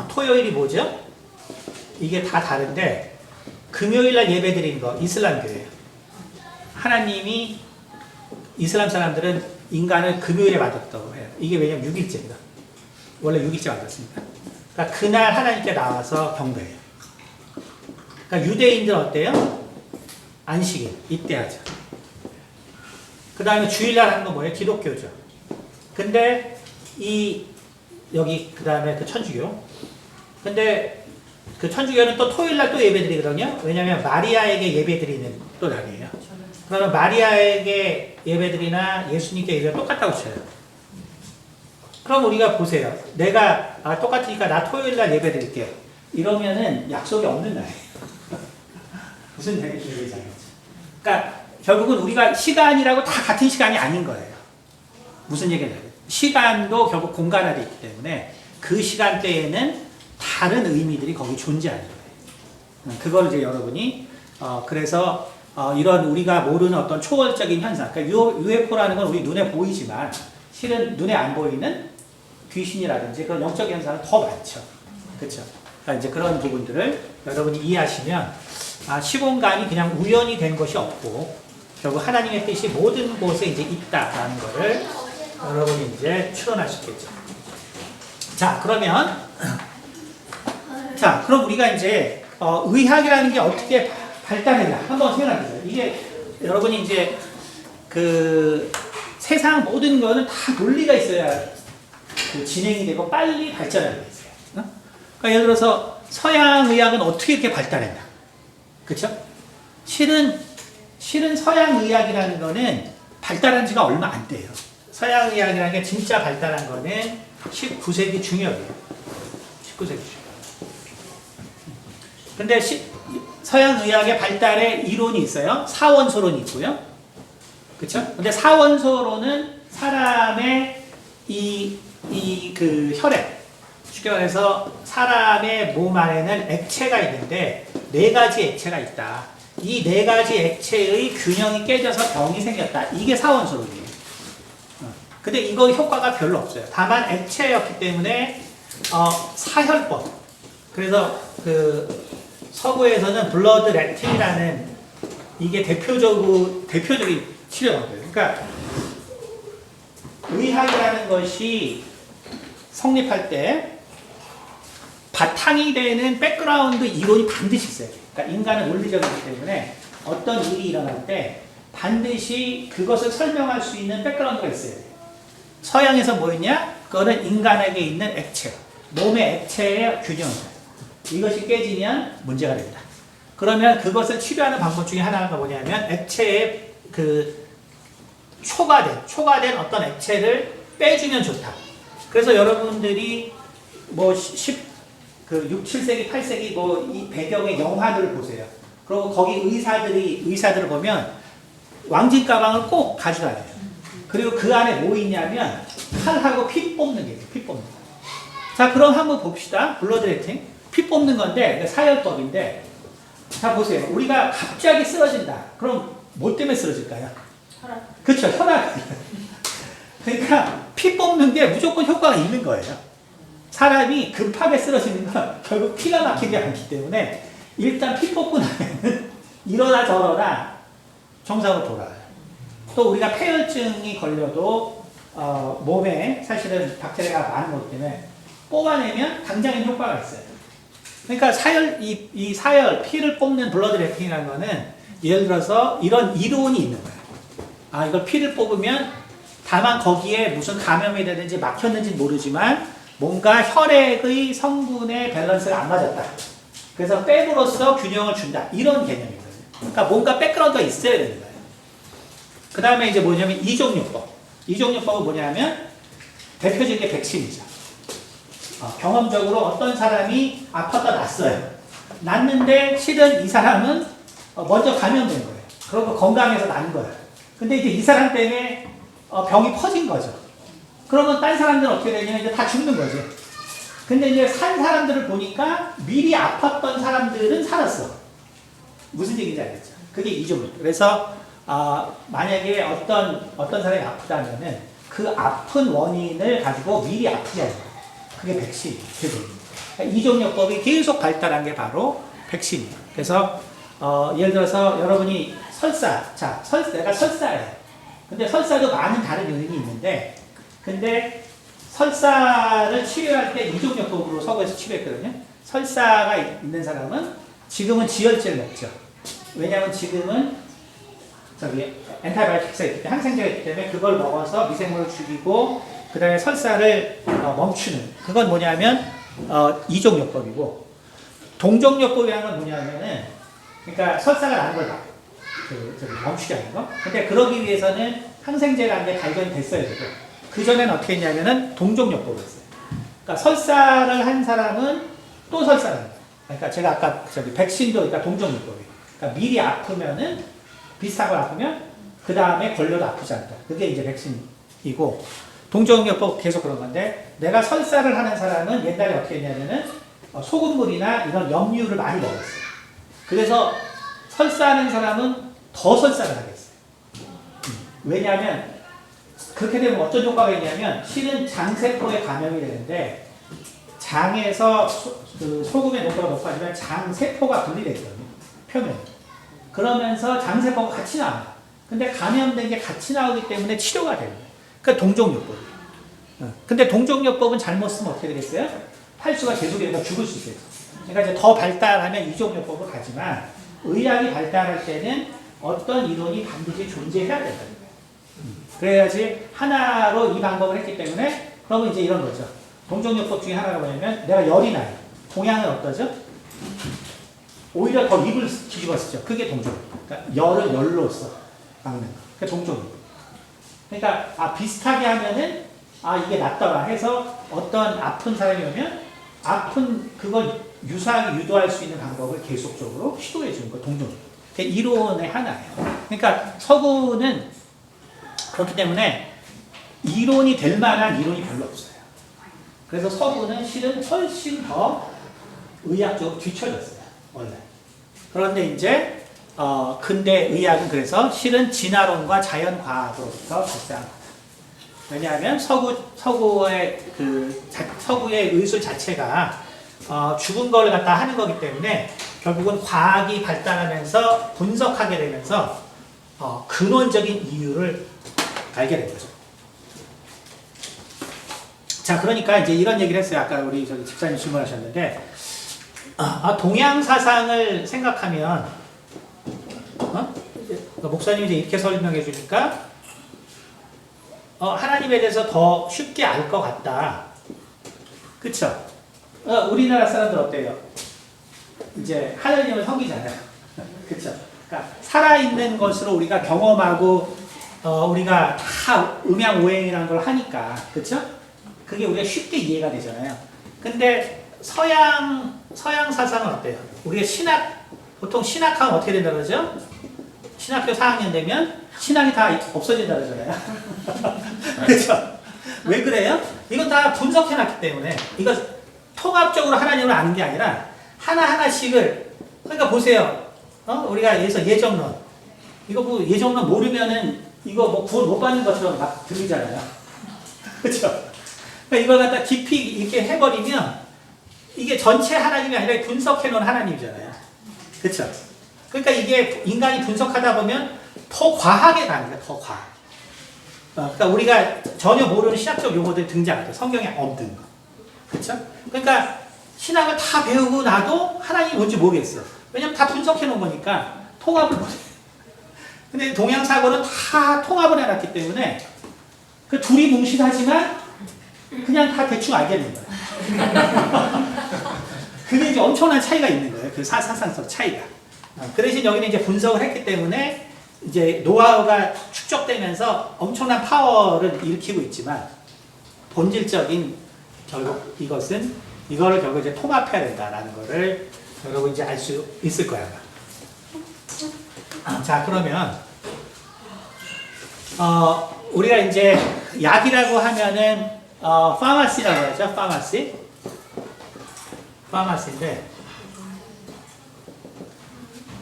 토요일이 뭐죠? 이게 다 다른데 금요일날 예배 드리는 거 이슬람 교회예요. 하나님이 이슬람 사람들은 인간을 금요일에 만들었다고 해요. 이게 왜냐면 6일째입니다. 원래 6일째 만들었습니다. 그러니까 그날 하나님께 나와서 경배해요. 그러니까 유대인들은 어때요? 안식일 이때 하죠. 그 다음에 주일날 하는 건 뭐예요? 기독교죠. 근데 여기 그 다음에 그 천주교. 근데 그 천주교는 또 토요일날 또 예배 드리거든요. 왜냐면 마리아에게 예배 드리는 또 날이에요. 그러면 마리아에게 예배드리나 예수님께 예배가 똑같다고 쳐요. 그럼 우리가 보세요. 내가 똑같으니까 나 토요일날 예배드릴게요. 이러면은 약속이 없는 날이에요. 무슨 얘기인지 알겠죠? 그러니까 결국은 우리가 시간이라고 다 같은 시간이 아닌 거예요. 무슨 얘기인지 알겠죠? 시간도 결국 공간화되어 있기 때문에 그 시간대에는 다른 의미들이 거기 존재하는 거예요. 그걸 이제 여러분이 그래서 이런 우리가 모르는 어떤 초월적인 현상, 그러니까 UFO라는 건 우리 눈에 보이지만 실은 눈에 안 보이는 귀신이라든지 그런 영적 현상은 더 많죠. 그렇죠? 그러니까 이제 그런 부분들을 여러분이 이해하시면 시공간이 그냥 우연히 된 것이 없고 결국 하나님의 뜻이 모든 곳에 이제 있다라는 것을 여러분이 이제 추론할 수 있겠죠. 자, 그러면 그럼 우리가 이제 의학이라는 게 어떻게 발달했나 한번 생각해보세요. 이게 여러분이 이제 그 세상 모든 거는 다 논리가 있어야 그 진행이 되고 빨리 발전하게 있어요. 그러니까 예를 들어서 서양 의학은 어떻게 이렇게 발달했나? 그렇죠? 실은 서양 의학이라는 거는 발달한 지가 얼마 안 돼요. 서양 의학이라는 게 진짜 발달한 거는 19세기 중엽이에요. 19세기 중엽. 근데 서양 의학의 발달의 이론이 있어요. 사원소론이 있고요. 그쵸? 근데 사원소론은 사람의 그 혈액, 쉽게 말해서 사람의 몸 안에는 액체가 있는데 4가지 액체가 있다. 이 4가지 액체의 균형이 깨져서 병이 생겼다. 이게 사원소론이에요. 근데 이거 효과가 별로 없어요. 다만 액체였기 때문에 사혈법. 그래서 그 서구에서는 블러드 렉틴이라는 이게 대표적인 치료법이에요. 그러니까 의학이라는 것이 성립할 때 바탕이 되는 백그라운드 이론이 반드시 있어요. 그러니까 인간은 논리적이기 때문에 어떤 일이 일어날 때 반드시 그것을 설명할 수 있는 백그라운드가 있어야 돼요. 서양에서 뭐였냐? 그거는 인간에게 있는 액체, 몸의 액체의 균형입니다. 이것이 깨지면 문제가 됩니다. 그러면 그것을 치료하는 방법 중에 하나가 뭐냐면 액체에 그 초과된 어떤 액체를 빼주면 좋다. 그래서 여러분들이 뭐 6, 7세기, 8세기 뭐 이 배경의 영화들을 보세요. 그리고 거기 의사들을 보면 왕진 가방을 꼭 가져다녀요. 그리고 그 안에 뭐 있냐면 칼하고 피 뽑는 게 있어요. 피 뽑는 거. 자, 그럼 한번 봅시다. 블러드 렉팅. 피 뽑는 건데 사혈법인데 자 보세요. 우리가 갑자기 쓰러진다. 그럼 뭐 때문에 쓰러질까요? 혈압. 그렇죠. 혈압. 그러니까 피 뽑는 게 무조건 효과가 있는 거예요. 사람이 급하게 쓰러지는 건 결국 피가 막히지 않기 때문에 일단 피 뽑고 나면 이러나 저러나 정상으로 돌아와요. 또 우리가 폐혈증이 걸려도 몸에 사실은 박테리아가 많은 것 때문에 뽑아내면 당장의 효과가 있어요. 그러니까 이 사열, 피를 뽑는 블러드 래핑이라는 거는 예를 들어서 이런 이론이 있는 거예요. 아, 이걸 피를 뽑으면 다만 거기에 무슨 감염이 되든지 막혔는지 모르지만 뭔가 혈액의 성분의 밸런스가 안 맞았다. 그래서 백으로서 균형을 준다. 이런 개념이거든요. 그러니까 뭔가 백그라운드가 있어야 되는 거예요. 그 다음에 이제 뭐냐면 이종요법. 이종요법은 뭐냐면 대표적인 게 백신이죠. 경험적으로 어떤 사람이 아팠다 났어요. 났는데 실은 이 사람은 먼저 감염된 거예요. 그리고 건강해서 난 거예요. 근데 이제 이 사람 때문에 병이 퍼진 거죠. 그러면 딴 사람들은 어떻게 되냐면 이제 다 죽는 거죠. 근데 이제 산 사람들을 보니까 미리 아팠던 사람들은 살았어. 무슨 얘기인지 알겠죠? 그게 이종요법. 그래서 만약에 어떤 사람이 아프다면은 그 아픈 원인을 가지고 미리 아프지 않는 거예요. 그게 백신이에요. 그러니까 이종요법이 계속 발달한 게 바로 백신이에요. 그래서 예를 들어서 여러분이 내가 설사예요. 근데 설사도 많은 다른 요인이 있는데, 근데 설사를 치료할 때 이종요법으로 서구에서 치료했거든요. 설사가 있는 사람은 지금은 지혈제를 먹죠. 왜냐하면 지금은 엔타이바이오틱스가 있기 때문에, 항생제가 있기 때문에 그걸 먹어서 미생물을 죽이고 그 다음에 설사를 멈추는, 그건 뭐냐면 이종요법이고, 동종요법이라는 건 뭐냐면은, 그러니까 설사가 나는 걸 멈추게 하는 거. 근데 그러기 위해서는 항생제라는 게 발견이 됐어야 되고, 그전에는 어떻게 했냐면은 동종요법을 했어요. 그러니까 설사를 한 사람은 또 설사를 해요. 그러니까 제가 아까 백신도 그러니까 동종요법이에요. 그러니까 미리 아프면은, 비슷한 걸 아프면 그 다음에 걸려도 아프지 않다. 그게 이제 백신이고, 동종요법 계속 그런 건데, 내가 설사를 하는 사람은 옛날에 어떻게 했냐면은 소금물이나 이런 염류를 많이 먹었어요. 그래서 설사하는 사람은 더 설사를 하겠어요. 왜냐하면 그렇게 되면 어떤 효과가 있냐면, 실은 장세포에 감염이 되는데 장에서 소금의 농도가 높아지면 장세포가 분리되거든요. 표면에. 그러면서 장세포가 같이 나와요. 근데 감염된 게 같이 나오기 때문에 치료가 돼요. 그러니까 동종요법이에요. 근데 동종요법은 잘못 쓰면 어떻게 되겠어요? 탈수가 계속해서 죽을 수 있어요. 그러니까 이제 더 발달하면 이종요법으로 가지만, 의학이 발달할 때는 어떤 이론이 반드시 존재해야 된다는 거예요. 그래야지 하나로 이 방법을 했기 때문에, 그러면 이제 이런 거죠. 동종요법 중에 하나가 뭐냐면, 내가 열이 나요. 동양은 어떠죠? 오히려 더 입을 뒤집어 쓰죠. 그게 동종요법. 그러니까 열을 열로써 막는 거. 그게 동종요법. 그러니까 비슷하게 하면은 이게 낫더라 해서 어떤 아픈 사람이 오면 아픈 그걸 유사하게 유도할 수 있는 방법을 계속적으로 시도해 주는 거, 동종요법. 그게 이론의 하나예요. 그러니까 서구는 그렇기 때문에 이론이 될 만한 이론이 별로 없어요. 그래서 서구는 실은 훨씬 더 의학적으로 뒤처졌어요, 원래. 그런데 이제 근대 의학은 그래서 실은 진화론과 자연과학으로부터 발달한 거다. 왜냐하면 서구의 의술 자체가 죽은 걸 갖다 하는 거기 때문에 결국은 과학이 발달하면서 분석하게 되면서 근원적인 이유를 알게 된 거죠. 자, 그러니까 이제 이런 얘기를 했어요. 아까 우리 집사님 질문하셨는데, 동양 사상을 생각하면, 목사님이 이제 이렇게 설명해 주니까, 하나님에 대해서 더 쉽게 알 것 같다. 그쵸? 우리나라 사람들 어때요? 이제 하나님을 섬기잖아요. 그쵸? 그러니까 살아있는 것으로 우리가 경험하고, 우리가 다 음양오행이라는 걸 하니까, 그쵸? 그게 우리가 쉽게 이해가 되잖아요. 근데 서양 사상은 어때요? 우리가 보통 신학하면 어떻게 된다 그러죠? 신학교 4학년 되면 신학이 다 없어진다 그러잖아요. 그렇죠? 왜 그래요? 이건 다 분석해놨기 때문에. 이거 통합적으로 하나님을 아는 게 아니라 하나하나씩을, 그러니까 보세요. 우리가 예정론. 이거 뭐 예정론 모르면은 이거 뭐 구원 못 받는 것처럼 막 들리잖아요. 그렇죠? 그러니까 이걸 갖다 깊이 이렇게 해버리면 이게 전체 하나님이 아니라 분석해놓은 하나님이잖아요. 그렇죠? 그러니까 이게 인간이 분석하다 보면 더 과하게 가는 거야, 더 과하게. 그러니까 우리가 전혀 모르는 신학적 용어들이 등장하죠. 성경에 없는 거. 그렇죠? 그러니까 신학을 다 배우고 나도 하나님이 뭔지 모르겠어요. 왜냐면 다 분석해 놓은 거니까 통합을 못해. 근데 동양 사고는 다 통합을 해놨기 때문에 그 둘이 뭉실하지만 그냥 다 대충 알겠는 거예요. 그게 이제 엄청난 차이가 있는 거예요. 그 사상적 차이가. 그 대신 여기는 이제 분석을 했기 때문에 이제 노하우가 축적되면서 엄청난 파워를 일으키고 있지만 본질적인 결국 이거를 결국 이제 통합해야 된다라는 거를 여러분 이제 알 수 있을 거야. 자, 그러면 우리가 이제 약이라고 하면은 파마시라고 하죠. 파마시인데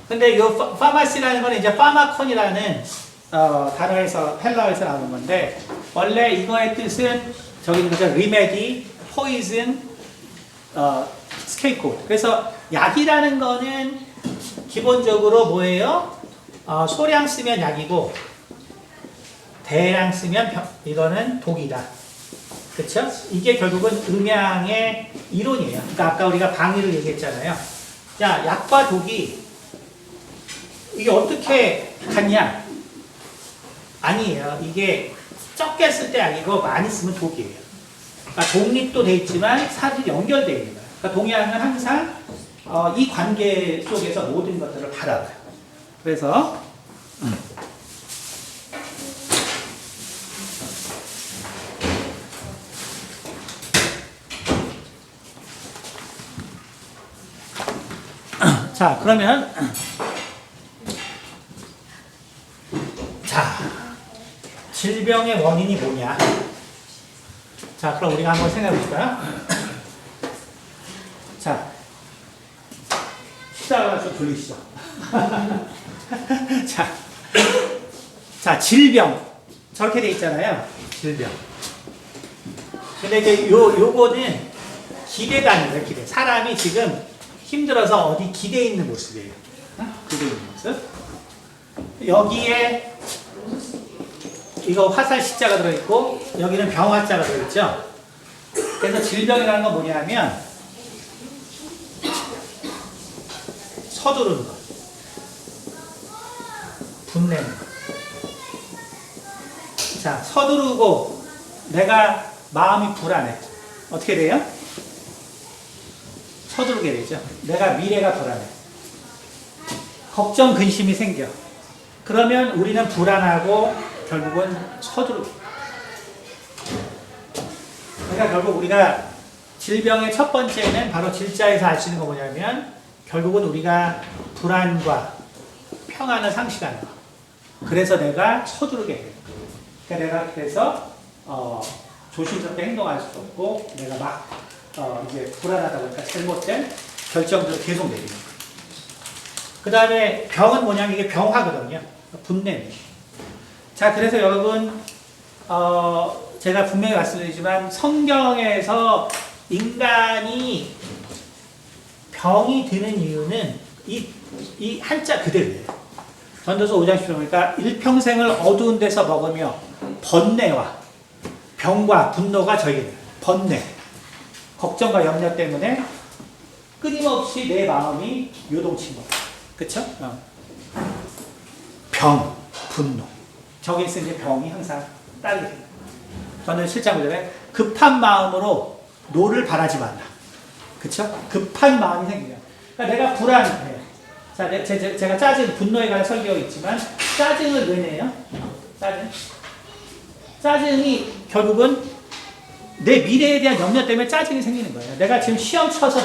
근데 이 파마시라는 거는 이제 파마콘이라는 단어에서 헬라어에서 나오는 건데 원래 이거의 뜻은 저기 있는 거죠. 리메디, 포이즌, 스케이프고트. 그래서 약이라는 거는 기본적으로 뭐예요? 소량 쓰면 약이고 대량 쓰면 이거는 독이다. 그렇죠? 이게 결국은 음양의 이론이에요. 그러니까 아까 우리가 방위를 얘기했잖아요. 자, 약과 독이 이게 어떻게 같냐? 아니에요. 이게 적게 쓸 때 약이고 많이 쓰면 독이에요. 그러니까 독립도 돼 있지만 사실 연결되어 있는 거예요. 그러니까 동양은 항상 이 관계 속에서 모든 것들을 바라봐요. 그래서 자, 그러면 자, 질병의 원인이 뭐냐? 자, 그럼 우리가 한번 생각해 볼까요? 자, 시작을 좀 돌리시죠. 자, 질병. 저렇게 돼 있잖아요. 질병. 근데 이제 요거는 기대다는 거예요, 기대. 사람이 지금 힘들어서 어디 기대 있는 모습이에요. 기대 있는 모습. 여기에 이거 화살 시자가 들어있고 여기는 병화자가 들어있죠. 그래서 질병이라는 건 뭐냐면 서두르는 것, 분내는 것. 자, 서두르고 내가 마음이 불안해. 어떻게 돼요? 서두르게 되죠. 내가 미래가 불안해. 걱정, 근심이 생겨. 그러면 우리는 불안하고 결국은 서두르게. 그러니까 결국 우리가 질병의 첫 번째는 바로 질자에서 알 수 있는 거 뭐냐면 결국은 우리가 불안과 평안을 상실하는 거. 그래서 내가 서두르게 돼요. 그러니까 내가 그래서 조심스럽게 행동할 수 없고 내가 막 이제 불안하다 보니까 잘못된 결정들을 계속 내리는 거예요. 그 다음에 병은 뭐냐면 이게 병화거든요. 분냄. 자, 그래서 여러분 제가 분명히 말씀드리지만 성경에서 인간이 병이 드는 이유는 이 한자 그대로예요. 전도서 5장 10절 보니까 일평생을 어두운 데서 먹으며 번뇌와 병과 분노가 저에게 번뇌, 걱정과 염려 때문에 끊임없이 내 마음이 요동친 거예요. 그쵸? 병, 분노. 저기서 이제 병이 항상 따르게 됩니다. 저는 실장 구절에 급한 마음으로 노를 바라지 말라. 그쵸? 급한 마음이 생기면. 그러니까 내가 불안해. 자, 제가 짜증, 분노에 관한 설교가 있지만, 짜증을 왜 내요? 짜증이 결국은 내 미래에 대한 염려 때문에 짜증이 생기는 거예요. 내가 지금 시험 쳐서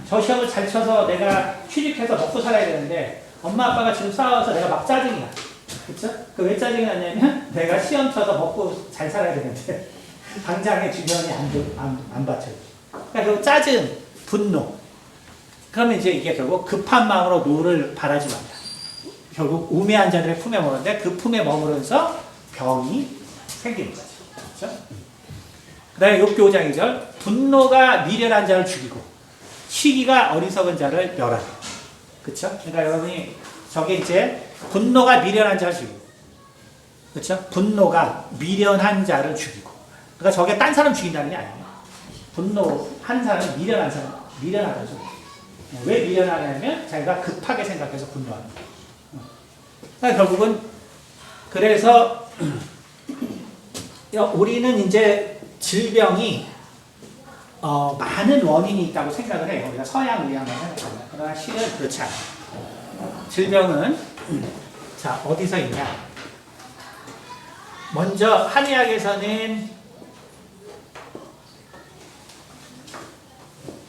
저 시험을 잘 쳐서 내가 취직해서 먹고 살아야 되는데, 엄마 아빠가 지금 싸워서 내가 막 짜증이 나. 그쵸? 그 왜 짜증이 나냐면, 내가 시험 쳐서 먹고 잘 살아야 되는데, 당장의 주변이 안 받쳐요. 그러니까 그 짜증, 분노. 그러면 이제 이게 결국 급한 마음으로 노를 바라지 말라. 결국 우매한 자들의 품에 머무는데 그 품에 머무르면서 병이 생기는 거죠. 그렇죠? 그 다음에 욥기 5장 2절 분노가 미련한 자를 죽이고 시기가 어리석은 자를 멸하라. 그렇죠? 그러니까 여러분이 저게 이제 분노가 미련한 자를 죽이고, 그렇죠? 분노가 미련한 자를 죽이고. 그러니까 저게 딴 사람 죽인다는 게 아니에요. 분노하는 사람은 미련한 사람, 미련하다죠. 왜 미련하냐면 자기가 급하게 생각해서 분노하는 거예요. 그러니까 결국은 그래서 우리는 이제 질병이 많은 원인이 있다고 생각을 해요. 우리가 서양 의학만 생각합니다. 그러나 실은 그렇지 않아요. 질병은 자 어디서 있냐? 먼저 한의학에서는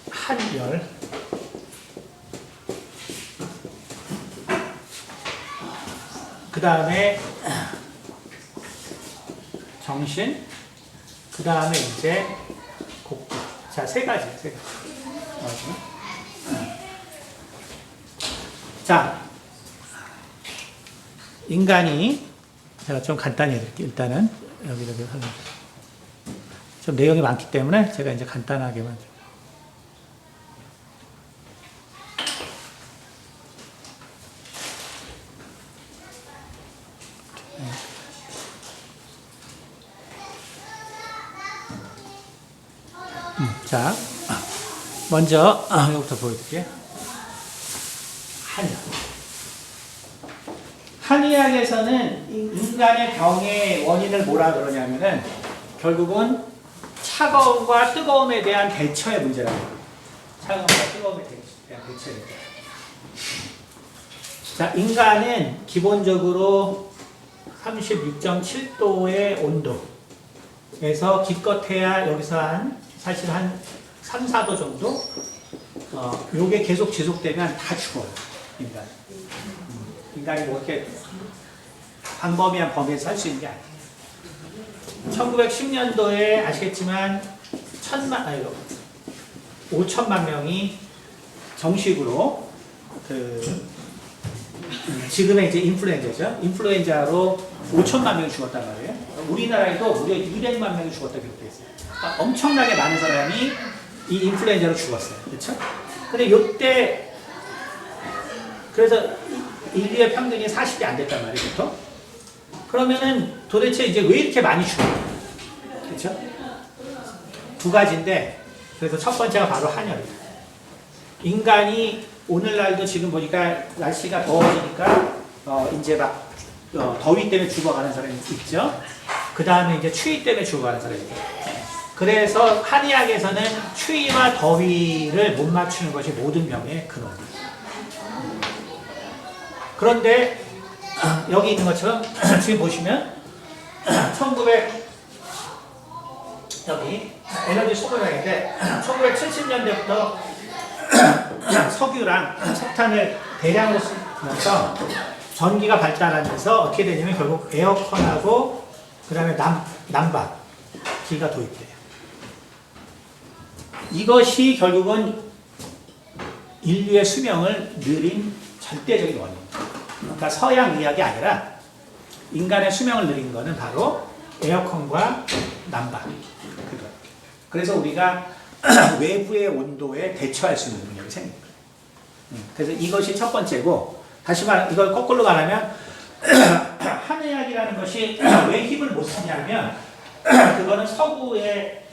한열, 그 다음에 정신, 그 다음에 이제 곡기. 자, 세 가지. 자, 인간이 제가 좀 간단히 해드릴게요. 일단은 여기 좀 내용이 많기 때문에 제가 이제 간단하게만 좀. 자, 먼저 여기부터 보여드릴게요. 한의학. 한의학에서는 인간의 병의 원인을 뭐라 그러냐면은 결국은 차가움과 뜨거움에 대한 대처의 문제라고 해요. 차가움과 뜨거움에 대한 대처의 문제. 자, 인간은 기본적으로 36.7도의 온도에서 기껏해야 여기서 사실 한 3, 4도 정도 요게 계속 지속되면 다 죽어요. 인간이 뭐 이렇게 광범위한 범위에서 살 수 있는 게 아니에요. 1910년도에 아시겠지만 5천만 명이 정식으로 지금의 이제 인플루엔자죠. 인플루엔자로 5천만 명이 죽었단 말이에요. 우리나라에도 무려 200만 명이 죽었다 기록되어 있어요. 그러니까 엄청나게 많은 사람이 이 인플루엔자로 죽었어요. 그렇죠? 근데 이때 그래서 인류의 평균이 40이 안 됐단 말이에요. 보통. 그러면은 도대체 이제 왜 이렇게 많이 죽어요? 그렇죠? 두 가지인데 그래서 첫 번째가 바로 한열이에요. 인간이 오늘날도 지금 보니까 날씨가 더워지니까 이제 막 더위 때문에 죽어가는 사람이 있죠. 그 다음에 이제 추위 때문에 죽어가는 사람이 있죠. 그래서 한의학에서는 추위와 더위를 못 맞추는 것이 모든 병의 근원입니다. 그런데 여기 있는 것처럼 지금 보시면 여기 에너지 소모량인데 1970년대부터 석유랑 석탄을 대량으로 쓰면서 전기가 발달하면서 어떻게 되냐면 결국 에어컨하고 그 다음에 난방기가 도입돼요. 이것이 결국은 인류의 수명을 늘린 절대적인 원인입니다. 그러니까 서양 의학이 아니라 인간의 수명을 늘린 것은 바로 에어컨과 난방. 그래서 우리가 외부의 온도에 대처할 수 있는 능력이 생깁니다. 그래서 이것이 첫 번째고, 다시 말해 이걸 거꾸로 말하면 한의학이라는 것이 왜 힘을 못 쓰냐면 그거는 서구의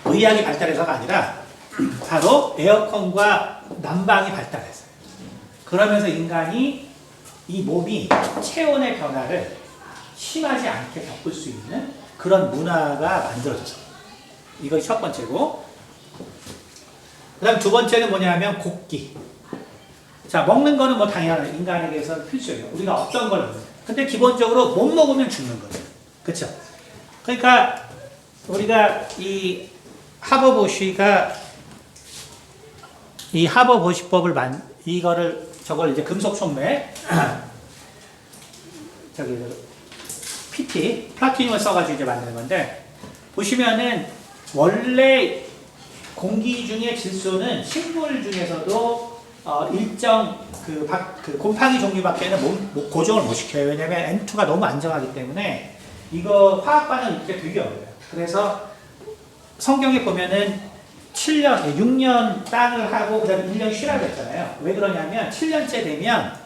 의학이 발달해서가 아니라 바로 에어컨과 난방이 발달했어요. 그러면서 인간이 이 몸이 체온의 변화를 심하지 않게 겪을 수 있는 그런 문화가 만들어져서 이것이 첫 번째고, 그 다음 두 번째는 뭐냐면 곡기. 자, 먹는 거는 뭐 당연한 인간에게서 필수예요. 우리가 어떤 걸 먹는. 근데 기본적으로 못 먹으면 죽는 거예요. 그렇죠? 그러니까 우리가 이 하버보시가 이 하버보시법을 저걸 이제 금속 촉매 PT 플라티늄을 써가지고 이제 만드는 건데, 보시면은 원래 공기 중의 질소는 식물 중에서도 일정 그 곰팡이 종류밖에는 고정을 못 시켜요. 왜냐면 N2가 너무 안정하기 때문에 이거 화학 반응 일으키기 되게 어려워요. 그래서 성경에 보면은 7년, 6년 땅을 하고 그다음에 1년 쉬라고 했잖아요. 왜 그러냐면 7년째 되면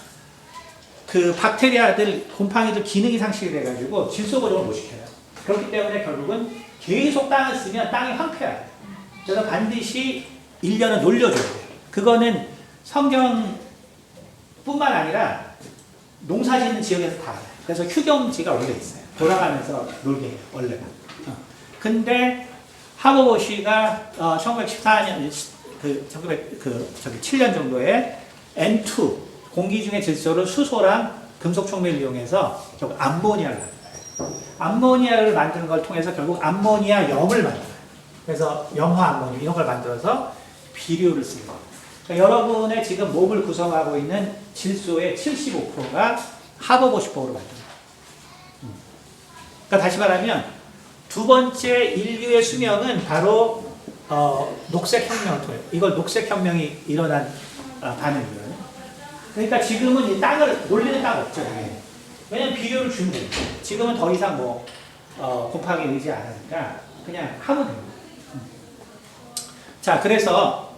그 박테리아들, 곰팡이들 기능이 상실이 돼가지고 질소 보존을 못 시켜요. 그렇기 때문에 결국은 계속 땅을 쓰면 땅이 황폐해요. 그래서 반드시 1년은 놀려줘야 돼요. 그거는 성경뿐만 아니라 농사 짓는 지역에서 다 알아요. 그래서 휴경지가 원래 있어요. 돌아가면서 놀게 해요, 원래가. 근데 하버보시가 1914년, 7년 정도에 N2, 공기 중의 질소를 수소랑 금속 촉매를 이용해서 결국 암모니아를 만들어요. 암모니아를 만드는 걸 통해서 결국 암모니아 염을 만들어요. 그래서 염화 암모니아 이런 걸 만들어서 비료를 쓰는 겁니다. 그러니까 여러분의 지금 몸을 구성하고 있는 질소의 75%가 하버보시법으로 만듭니다. 그러니까 다시 말하면 두 번째 인류의 수명은 바로 녹색혁명을 통해 이걸 녹색혁명이 일어난 반응이거든요. 그러니까 지금은 이 땅을 놀리는 땅 없죠. 왜냐면 비료를 주면 돼요. 지금은 더 이상 곰팡이 의지 안 하니까 그냥 하면 됩니다. 자, 그래서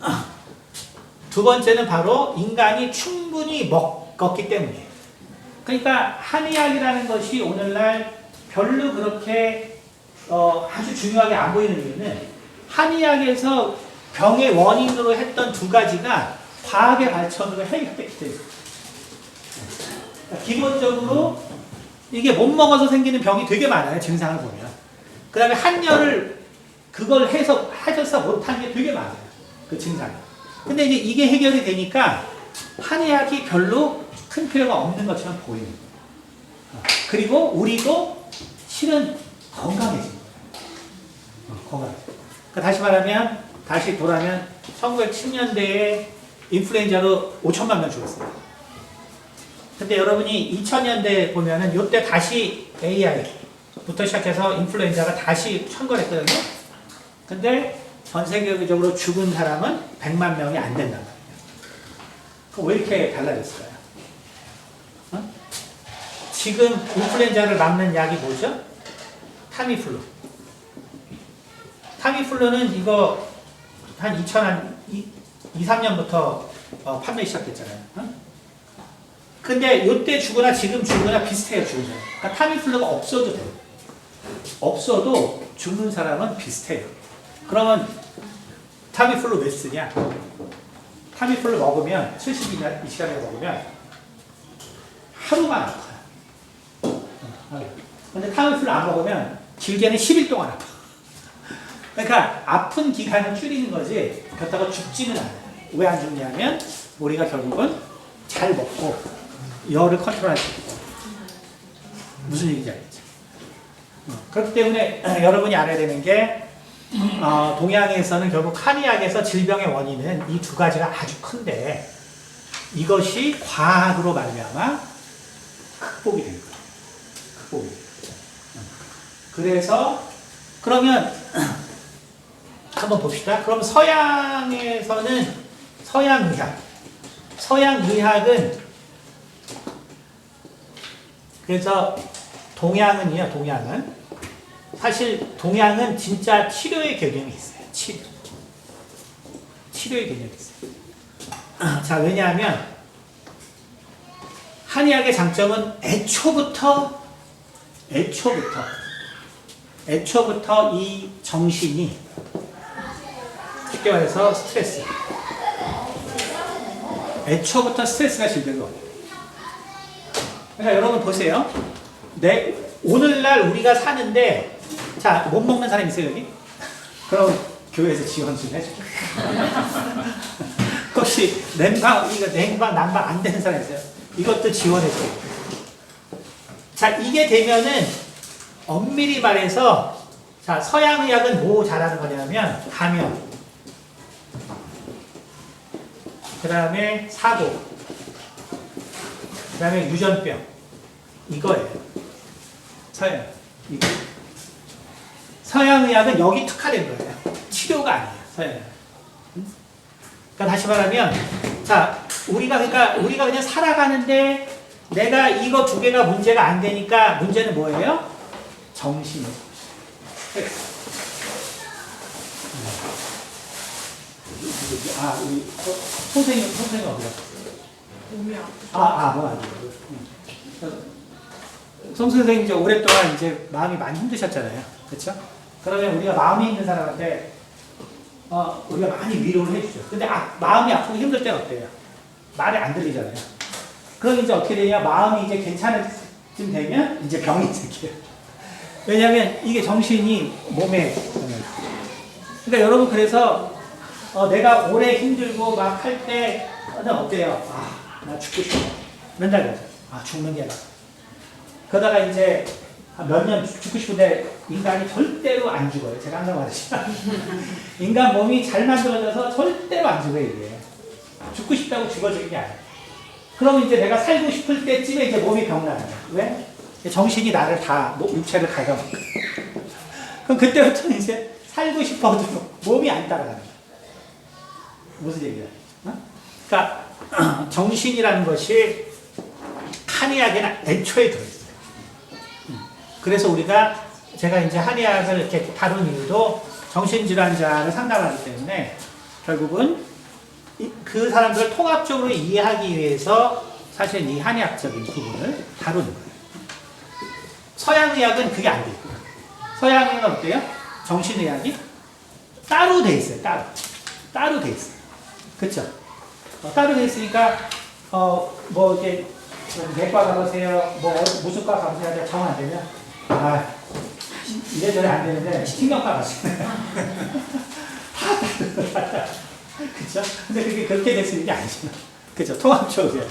두 번째는 바로 인간이 충분히 먹었기 때문이에요. 그러니까 한의학이라는 것이 오늘날 별로 그렇게 아주 중요하게 안 보이는 이유는 한의학에서 병의 원인으로 했던 두 가지가 과학의 발전으로 해결됐기 때문에 기본적으로 이게 못 먹어서 생기는 병이 되게 많아요. 증상을 보면. 그 다음에 한열을 그걸 해줘서 못한 게 되게 많아요. 그 증상이. 근데 이제 이게 해결이 되니까 한의학이 별로 큰 필요가 없는 것처럼 보입니다. 그리고 우리도 실은 건강해진 거예요. 건강해진 거예요. 그러니까 다시 말하면, 다시 돌아면 1910년대에 인플루엔자로 5천만 명 죽었어요. 근데 여러분이 2000년대 보면은 요때 다시 AI부터 시작해서 인플루엔자가 다시 천거했거든요. 근데 전 세계적으로 죽은 사람은 100만 명이 안 된단 말이에요. 그럼 왜 이렇게 달라졌을까요? 지금 인플루엔자를 막는 약이 뭐죠? 타미플루. 타미플루는 이거 한 2003년부터 판매 시작됐잖아요. 근데 요때 죽으나 지금 죽으나 비슷해요, 죽은 사람. 그러니까 타미플루가 없어도 돼요. 없어도 죽는 사람은 비슷해요. 그러면 타미플루 왜 쓰냐? 타미플루 먹으면 72시간에 먹으면 하루만 아파요. 근데 타미플루 안 먹으면 길게는 10일 동안 아파. 그러니까 아픈 기간을 줄이는 거지 그렇다고 죽지는 않아요. 왜 안 죽냐면 우리가 결국은 잘 먹고 열을 컨트롤할 수 있고 무슨 얘기인지 알겠죠? 그렇기 때문에 여러분이 알아야 되는 게 동양에서는 결국 한의학에서 질병의 원인은 이 두 가지가 아주 큰데 이것이 과학으로 말미암아 극복이 된 거예요. 극복이. 그래서 그러면 한번 봅시다. 그럼 서양에서는 서양의학은 그래서 동양은 사실 동양은 진짜 치료의 개념이 있어요. 치료의 개념이 있어요. 자, 왜냐하면 한의학의 장점은 애초부터 이 정신이 쉽게 말해서 스트레스. 애초부터 스트레스가 질병이에요. 그러니까 여러분 보세요. 오늘날 우리가 사는데 자, 못 먹는 사람 있어요, 여기? 그럼 교회에서 지원 좀 해줘. 혹시 냉방, 난방 안 되는 사람 있어요? 이것도 지원해줘. 자, 이게 되면은 엄밀히 말해서 자, 서양의학은 뭐 잘하는 거냐면 감염, 그 다음에 사고, 그 다음에 유전병 이거예요. 서양의학은 여기 특화된 거예요. 치료가 아니에요. 서양의학. 그러니까 다시 말하면 자, 우리가 그냥 살아가는데 내가 이거 두 개가 문제가 안 되니까 문제는 뭐예요? 정신이에요. 누구지? 우리 선생님 어디야? 몸이 뭐 아니에요. 성수 선생님 이제 오랫동안 이제 마음이 많이 힘드셨잖아요. 그렇죠? 그러면 우리가 마음이 있는 사람한테 우리가 많이 위로를 해주죠. 근데 마음이 아프고 힘들 때는 어때요? 말이 안 들리잖아요. 그럼 이제 어떻게 되냐? 마음이 이제 괜찮을 쯤 되면 이제 병이 생겨요. 왜냐하면 이게 정신이 몸에 그러니까 여러분 그래서 내가 오래 힘들고 막 할 때는 어때요? 나 죽고 싶어. 맨날 그러죠. 죽는 게 나. 그러다가 이제 몇 년 죽고 싶은데 인간이 절대로 안 죽어요. 제가 항상 말하지만 인간 몸이 잘 만들어져서 절대로 안 죽어요. 이게 죽고 싶다고 죽어지는 게 아니에요. 그럼 이제 내가 살고 싶을 때쯤에 이제 몸이 병나요. 왜? 정신이 나를 다 육체를 갉아먹고 그럼 그때부터는 이제 살고 싶어도 몸이 안 따라가는 거예요. 무슨 얘기야? 그러니까 정신이라는 것이 한의학에는 애초에 들어있어요. 그래서 제가 이제 한의학을 이렇게 다룬 이유도 정신질환자를 상담하기 때문에 결국은 그 사람들을 통합적으로 이해하기 위해서 사실 이 한의학적인 부분을 다루는 거예요. 서양의학은 그게 안 돼 있고요. 서양의학은 어때요? 정신의학이 따로 돼 있어요. 따로 돼 있어요. 그쵸? 따로 돼 있으니까 뭐 이렇게 내과 가보세요. 뭐 무슨 과 가보세요. 정 안 되면 이래저래 안 되는데 신경과 가세요. 그쵸? 근데 그게 그렇게 될 수 있는 게 아니잖아. 그쵸? 통합적으로.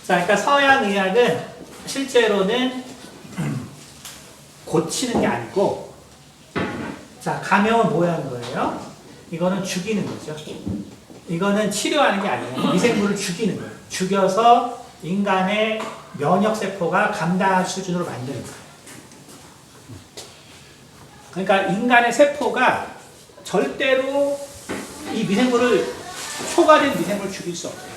자, 그러니까 서양의학은 실제로는 고치는 게 아니고, 자, 감염은 뭐 하는 거예요? 이거는 죽이는 거죠. 이거는 치료하는 게 아니에요. 미생물을 죽이는 거예요. 죽여서 인간의 면역세포가 감당할 수준으로 만드는 거예요. 그러니까 인간의 세포가 절대로 이 미생물을, 초과된 미생물을 죽일 수 없어요.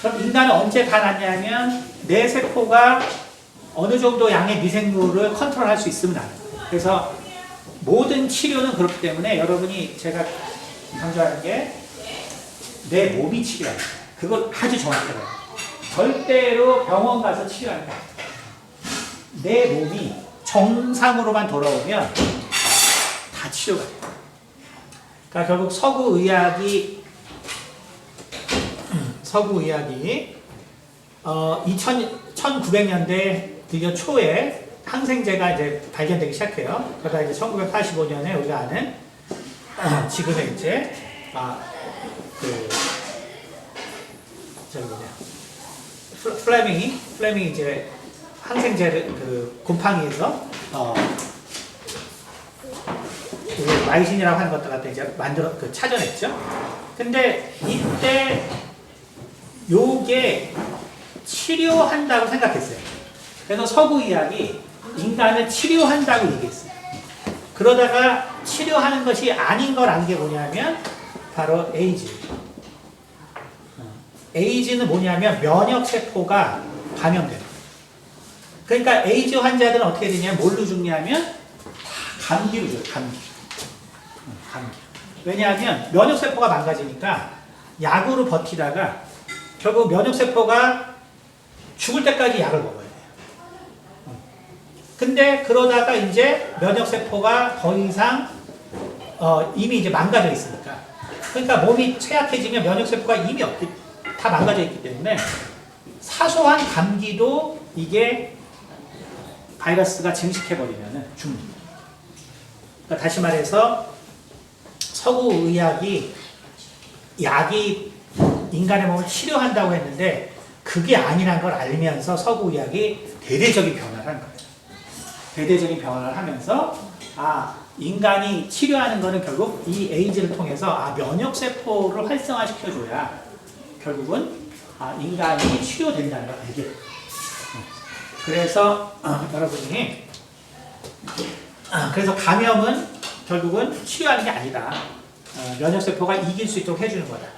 그럼 인간은 언제 다 낫냐면 내 세포가 어느 정도 양의 미생물을 컨트롤할 수 있으면 나요. 그래서 모든 치료는 그렇기 때문에 여러분이 제가 강조하는 게 내 몸이 치료하는 거예요. 그걸 아주 정확해요. 절대로 병원 가서 치료하는 거 아니에요. 내 몸이 정상으로만 돌아오면 다 치료가 돼요. 그러니까 결국 서구의학이 1900년대 드디어 초에 항생제가 이제 발견되기 시작해요. 그러다 이제 1985년에 우리가 아는 지금의 이제 플레밍이 이제 항생제를 곰팡이에서 마이신이라고 하는 것들 갖다 이제 찾아냈죠. 근데 이때 요게 치료한다고 생각했어요. 그래서 서구의학이 인간을 치료한다고 얘기했어요. 그러다가 치료하는 것이 아닌 걸 안 게 뭐냐면 바로 에이즈. 에이즈는 뭐냐면 면역세포가 감염되는 거예요. 그러니까 에이즈 환자들은 어떻게 되냐면 뭘로 죽냐면 다 감기로 죽어요. 감기. 왜냐하면 면역세포가 망가지니까 약으로 버티다가 결국 면역세포가 죽을 때까지 약을 먹어야 돼요. 근데 그러다가 이제 면역세포가 더 이상 이미 이제 망가져 있으니까, 그러니까 몸이 취약해지면 면역세포가 이미 다 망가져 있기 때문에 사소한 감기도 이게 바이러스가 증식해버리면 죽습니다. 그러니까 다시 말해서 서구의학이 약이 인간의 몸을 치료한다고 했는데 그게 아니란 걸 알면서 서구의학이 대대적인 변화를 한 거예요. 대대적인 변화를 하면서 인간이 치료하는 거는 결국 이 에이즈를 통해서 면역세포를 활성화시켜줘야 결국은 인간이 치료된다는 걸 알게 돼요. 그래서 여러분이 그래서 감염은 결국은 치료하는 게 아니다. 면역세포가 이길 수 있도록 해주는 거다.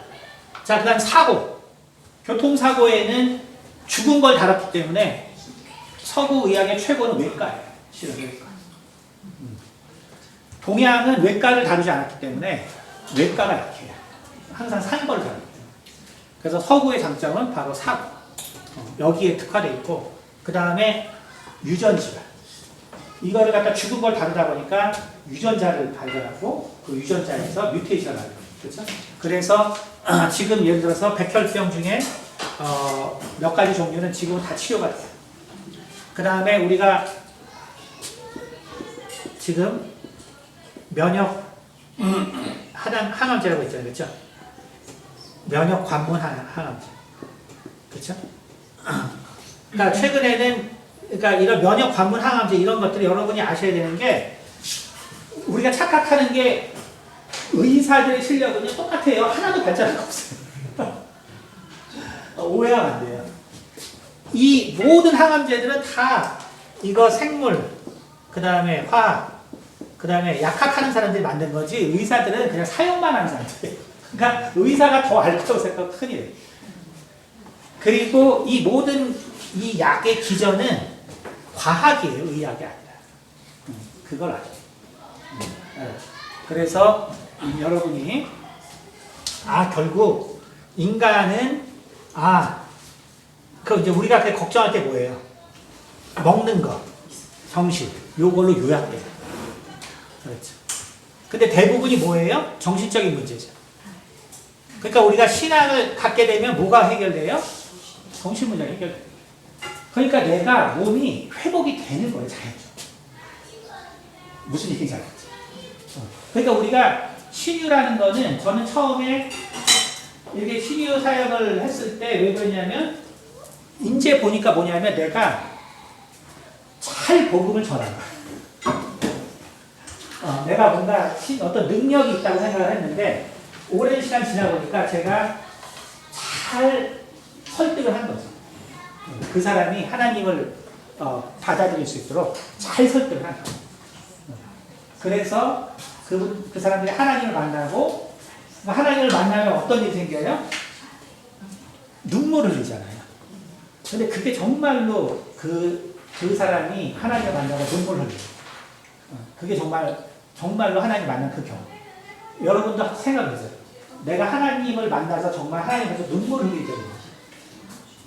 자, 그 다음 사고. 교통사고에는 죽은 걸 다뤘기 때문에 서구의학의 최고는 외과예요. 실은 외과. 동양은 외과를 다루지 않았기 때문에 외과가 약해요. 항상 산벌을 잡니다. 그래서 서구의 장점은 바로 사고. 여기에 특화되어 있고, 그 다음에 유전질환. 이거를 갖다 죽은 걸 다루다 보니까 유전자를 발견하고 그 유전자에서 뮤테이션을 하는 거예요. 그렇죠? 그래서 지금 예를 들어서 백혈병 중에 몇 가지 종류는 지금은 다 치료가 돼요. 그 다음에 우리가 지금 면역 항암제라고 있잖아요. 그렇죠? 면역 관문 항암제. 그렇죠? 그러니까 최근에는 그러니까 이런 면역 관문 항암제 이런 것들을 여러분이 아셔야 되는 게 우리가 착각하는 게 의사들의 실력은요 똑같아요. 하나도 발전한 없어요. 오해하면 안 돼요. 이 모든 항암제들은 다 이거 생물, 그 다음에 화학, 그 다음에 약학하는 사람들이 만든 거지 의사들은 그냥 사용만 하는 사람들이에요. 그러니까 의사가 더 알 거라고 생각하면 큰일이에요. 그리고 이 모든 이 약의 기전은 과학이에요. 의학이 아니라. 그걸 알아요. 그래서 여러분이 결국 인간은 그 이제 우리가 걱정할 게 뭐예요? 먹는 거, 정신, 요걸로 요약돼요. 그렇죠. 근데 대부분이 뭐예요? 정신적인 문제죠. 그러니까 우리가 신앙을 갖게 되면 뭐가 해결돼요? 정신 문제가 해결돼요. 그러니까 내가 몸이 회복이 되는 거예요, 자연적으로. 무슨 얘기인지 알겠죠? 그러니까 우리가 신유라는 거는 저는 처음에 이렇게 신유 사역을 했을 때 왜 그러냐면 이제 보니까 뭐냐면 내가 잘 복음을 전한 거야. 내가 뭔가 어떤 능력이 있다고 생각을 했는데 오랜 시간 지나 보니까 제가 잘 설득을 한 거죠. 그 사람이 하나님을 받아들일 수 있도록 잘 설득을 한 거예요. 그래서 그 사람들이 하나님을 만나고 하나님을 만나면 어떤 일이 생겨요? 눈물을 흘리잖아요. 근데 그게 정말로 그 사람이 하나님을 만나고 눈물을 흘려요. 그게 정말로 하나님 만난 그 경험. 여러분도 생각해보세요. 내가 하나님을 만나서 정말 하나님께서 눈물을 흘리거든요.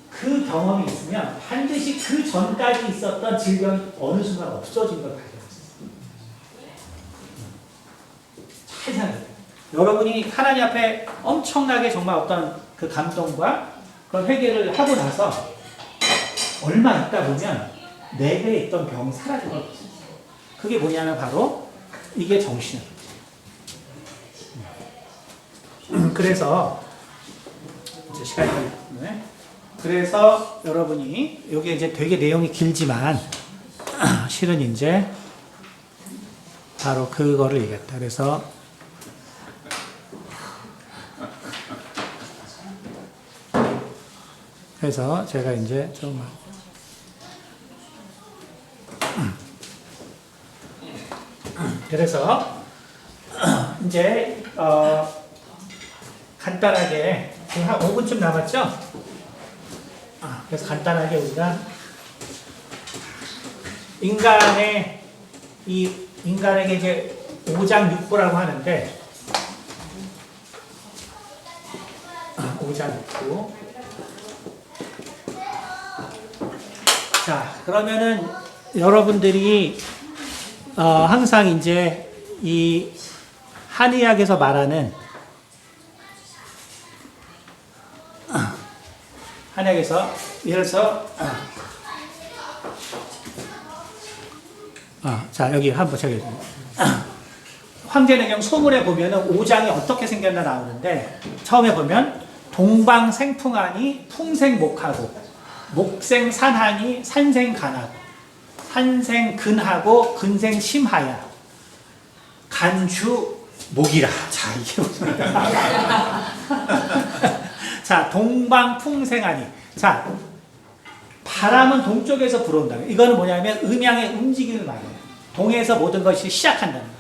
그 경험이 있으면 반드시 그 전까지 있었던 질병이 어느 순간 없어진 걸 발견했어요. 잘 생각해요. 여러분이 하나님 앞에 엄청나게 정말 어떤 그 감동과 그런 회개를 하고 나서 얼마 있다 보면 내게 있던 병이 사라진 걸 봤어요. 그게 뭐냐면 바로 이게 정신이에요. 그래서 이제 시간이 걸리네. 그래서 여러분이 여기 이제 되게 내용이 길지만 실은 이제 바로 그거를 얘기했다. 그래서 제가 이제 좀 그래서 이제 간단하게 한 5분쯤 남았죠? 그래서 간단하게 우리가 인간에게 이제 5장 6부라고 하는데 5장 6부. 자, 그러면은 여러분들이 항상 이제 이 한의학에서 말하는 한약에서 예를 들어서 자 여기 한번 저기 황제내경 소문에 보면은 5장이 어떻게 생겼나 나오는데 처음에 보면 동방생풍하니 풍생목하고 목생산하니 산생간하고 산생근하고 근생심하야 간주 목이라. 자 이게 무슨 자, 동방풍생하니. 자, 바람은 동쪽에서 불어온다. 이거는 뭐냐면 음양의 움직임을 말해요. 동에서 모든 것이 시작한다는 거예요.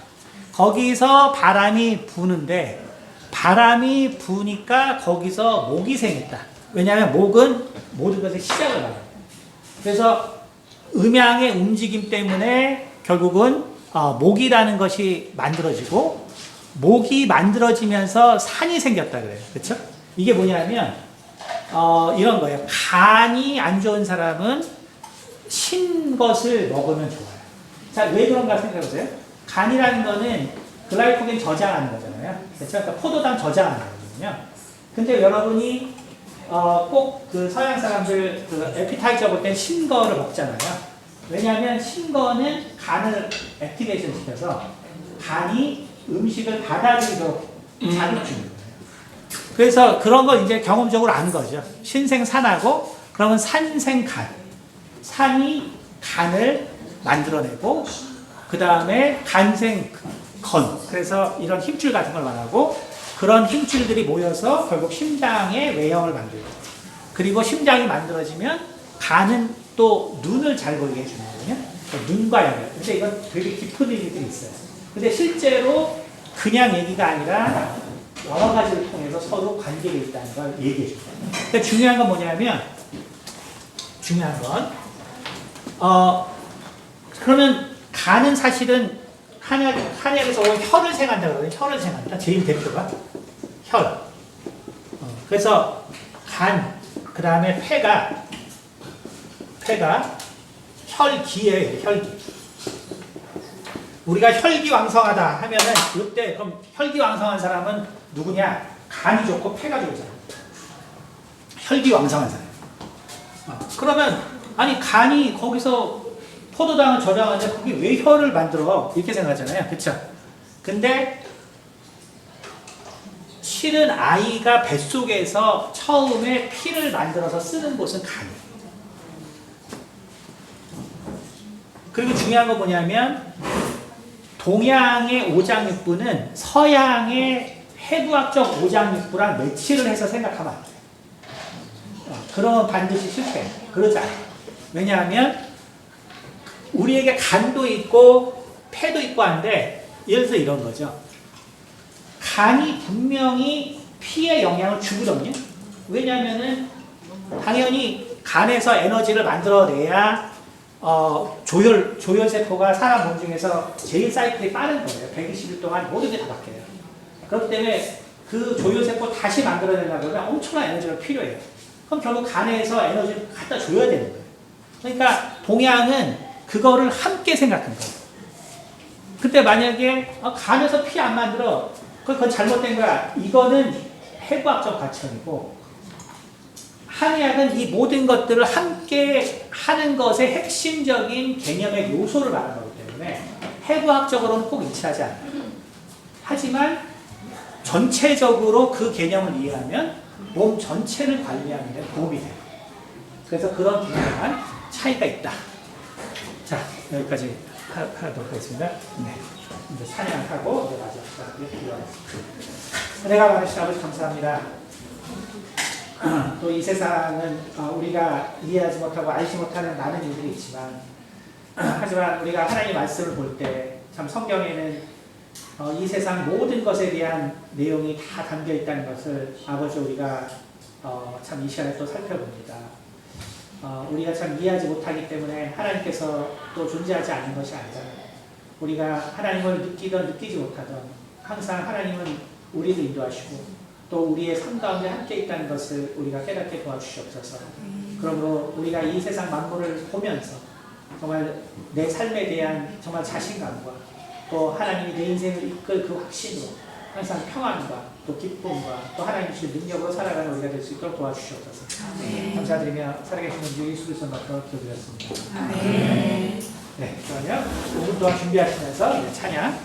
거기서 바람이 부는데 바람이 부니까 거기서 목이 생겼다. 왜냐하면 목은 모든 것의 시작을 말해요. 그래서 음양의 움직임 때문에 결국은 목이라는 것이 만들어지고 목이 만들어지면서 산이 생겼다 그래요. 그렇죠? 이게 뭐냐면 이런 거예요. 간이 안 좋은 사람은 신 것을 먹으면 좋아요. 자, 왜 그런가 생각해 보세요. 간이라는 거는 글라이코겐 저장하는 거잖아요. 그렇죠? 그러니까 포도당 저장하는 거거든요. 근데 여러분이 꼭 그 서양 사람들 그 에피타이저 볼 땐 신거를 먹잖아요. 왜냐하면 신거는 간을 액티베이션 시켜서 간이 음식을 받아들이도록 자극 주는 거예요. 그래서 그런 걸 이제 경험적으로 아는 거죠. 신생산하고 그러면 산생간. 산이 간을 만들어내고 그 다음에 간생건. 그래서 이런 힘줄 같은 걸 말하고 그런 힘줄들이 모여서 결국 심장의 외형을 만들고 그리고 심장이 만들어지면 간은 또 눈을 잘 보이게 해주는 거거든요. 눈과 연결. 근데 이건 되게 깊은 의미들이 있어요. 근데 실제로 그냥 얘기가 아니라 여러 가지를 통해서 서로 관계가 있다는 걸 얘기해 줍니다. 근데 중요한 건 뭐냐면 중요한 건 그러면 간은 사실은 한약에서 오는 혈을 생한다고 그러거든요. 혈을 생한다. 제일 대표가 혈. 그래서 간, 그 다음에 폐가 혈기예요. 혈기. 우리가 혈기왕성하다 하면은 이때 그럼 혈기왕성한 사람은 누구냐? 간이 좋고 폐가 좋잖아. 혈기왕성한 사람. 그러면 아니 간이 거기서 포도당을 저장하는데 거기 왜 혈을 만들어? 이렇게 생각하잖아요. 그쵸? 근데 실은 아이가 뱃속에서 처음에 피를 만들어서 쓰는 곳은 간이에요. 그리고 중요한 건 뭐냐면 동양의 오장육부는 서양의 해부학적 오장육부랑 매치를 해서 생각하면 안 돼요. 그러면 반드시 실패해요. 그러지 않아요. 왜냐하면 우리에게 간도 있고 폐도 있고 한데 예를 들어 이런 거죠. 간이 분명히 피에 영향을 주거든요. 왜냐하면은 당연히 간에서 에너지를 만들어내야 조혈세포가 사람 몸 중에서 제일 사이클이 빠른 거예요. 120일 동안 모든 게 다 바뀌어요. 그렇기 때문에 그 조혈세포 다시 만들어내려고 하면 엄청난 에너지가 필요해요. 그럼 결국 간에서 에너지를 갖다 줘야 되는 거예요. 그러니까 동양은 그거를 함께 생각한 거예요. 그때 만약에 간에서 피 안 만들어, 그건 잘못된 거야. 이거는 해부학적 가치이고 한의학은 이 모든 것들을 함께 하는 것의 핵심적인 개념의 요소를 말하는 거기 때문에 해부학적으로는 꼭 일치하지 않아요. 하지만 전체적으로 그 개념을 이해하면 몸 전체를 관리하는 데 도움이 돼요. 그래서 그런 분명한 차이가 있다. 자, 여기까지 하도록 하겠습니다. 네. 이제 찬양하고 이제 마지막 내가 많으신 아버지 감사합니다. 또 이 세상은 우리가 이해하지 못하고 알지 못하는 많은 일들이 있지만 하지만 우리가 하나님의 말씀을 볼 때 참 성경에는 이 세상 모든 것에 대한 내용이 다 담겨 있다는 것을 아버지 우리가 참 이 시간에 또 살펴봅니다. 우리가 참 이해하지 못하기 때문에 하나님께서 또 존재하지 않는 것이 아니라 우리가 하나님을 느끼든 느끼지 못하든 항상 하나님은 우리를 인도하시고 또 우리의 삶 가운데 함께 있다는 것을 우리가 깨닫게 도와주시옵소서. 그러므로 우리가 이 세상 만물을 보면서 정말 내 삶에 대한 정말 자신감과 또 하나님이 내 인생을 이끌 그 확신으로 항상 평안과 또 기쁨과 또 하나님 주신 능력으로 살아가는 우리가 될 수 있도록 도와주시옵소서. 감사드리며 살아계신 주 예수 그리스도 받들어 기도드렸습니다. 네, 그러면 5분 동안 준비하시면서 찬양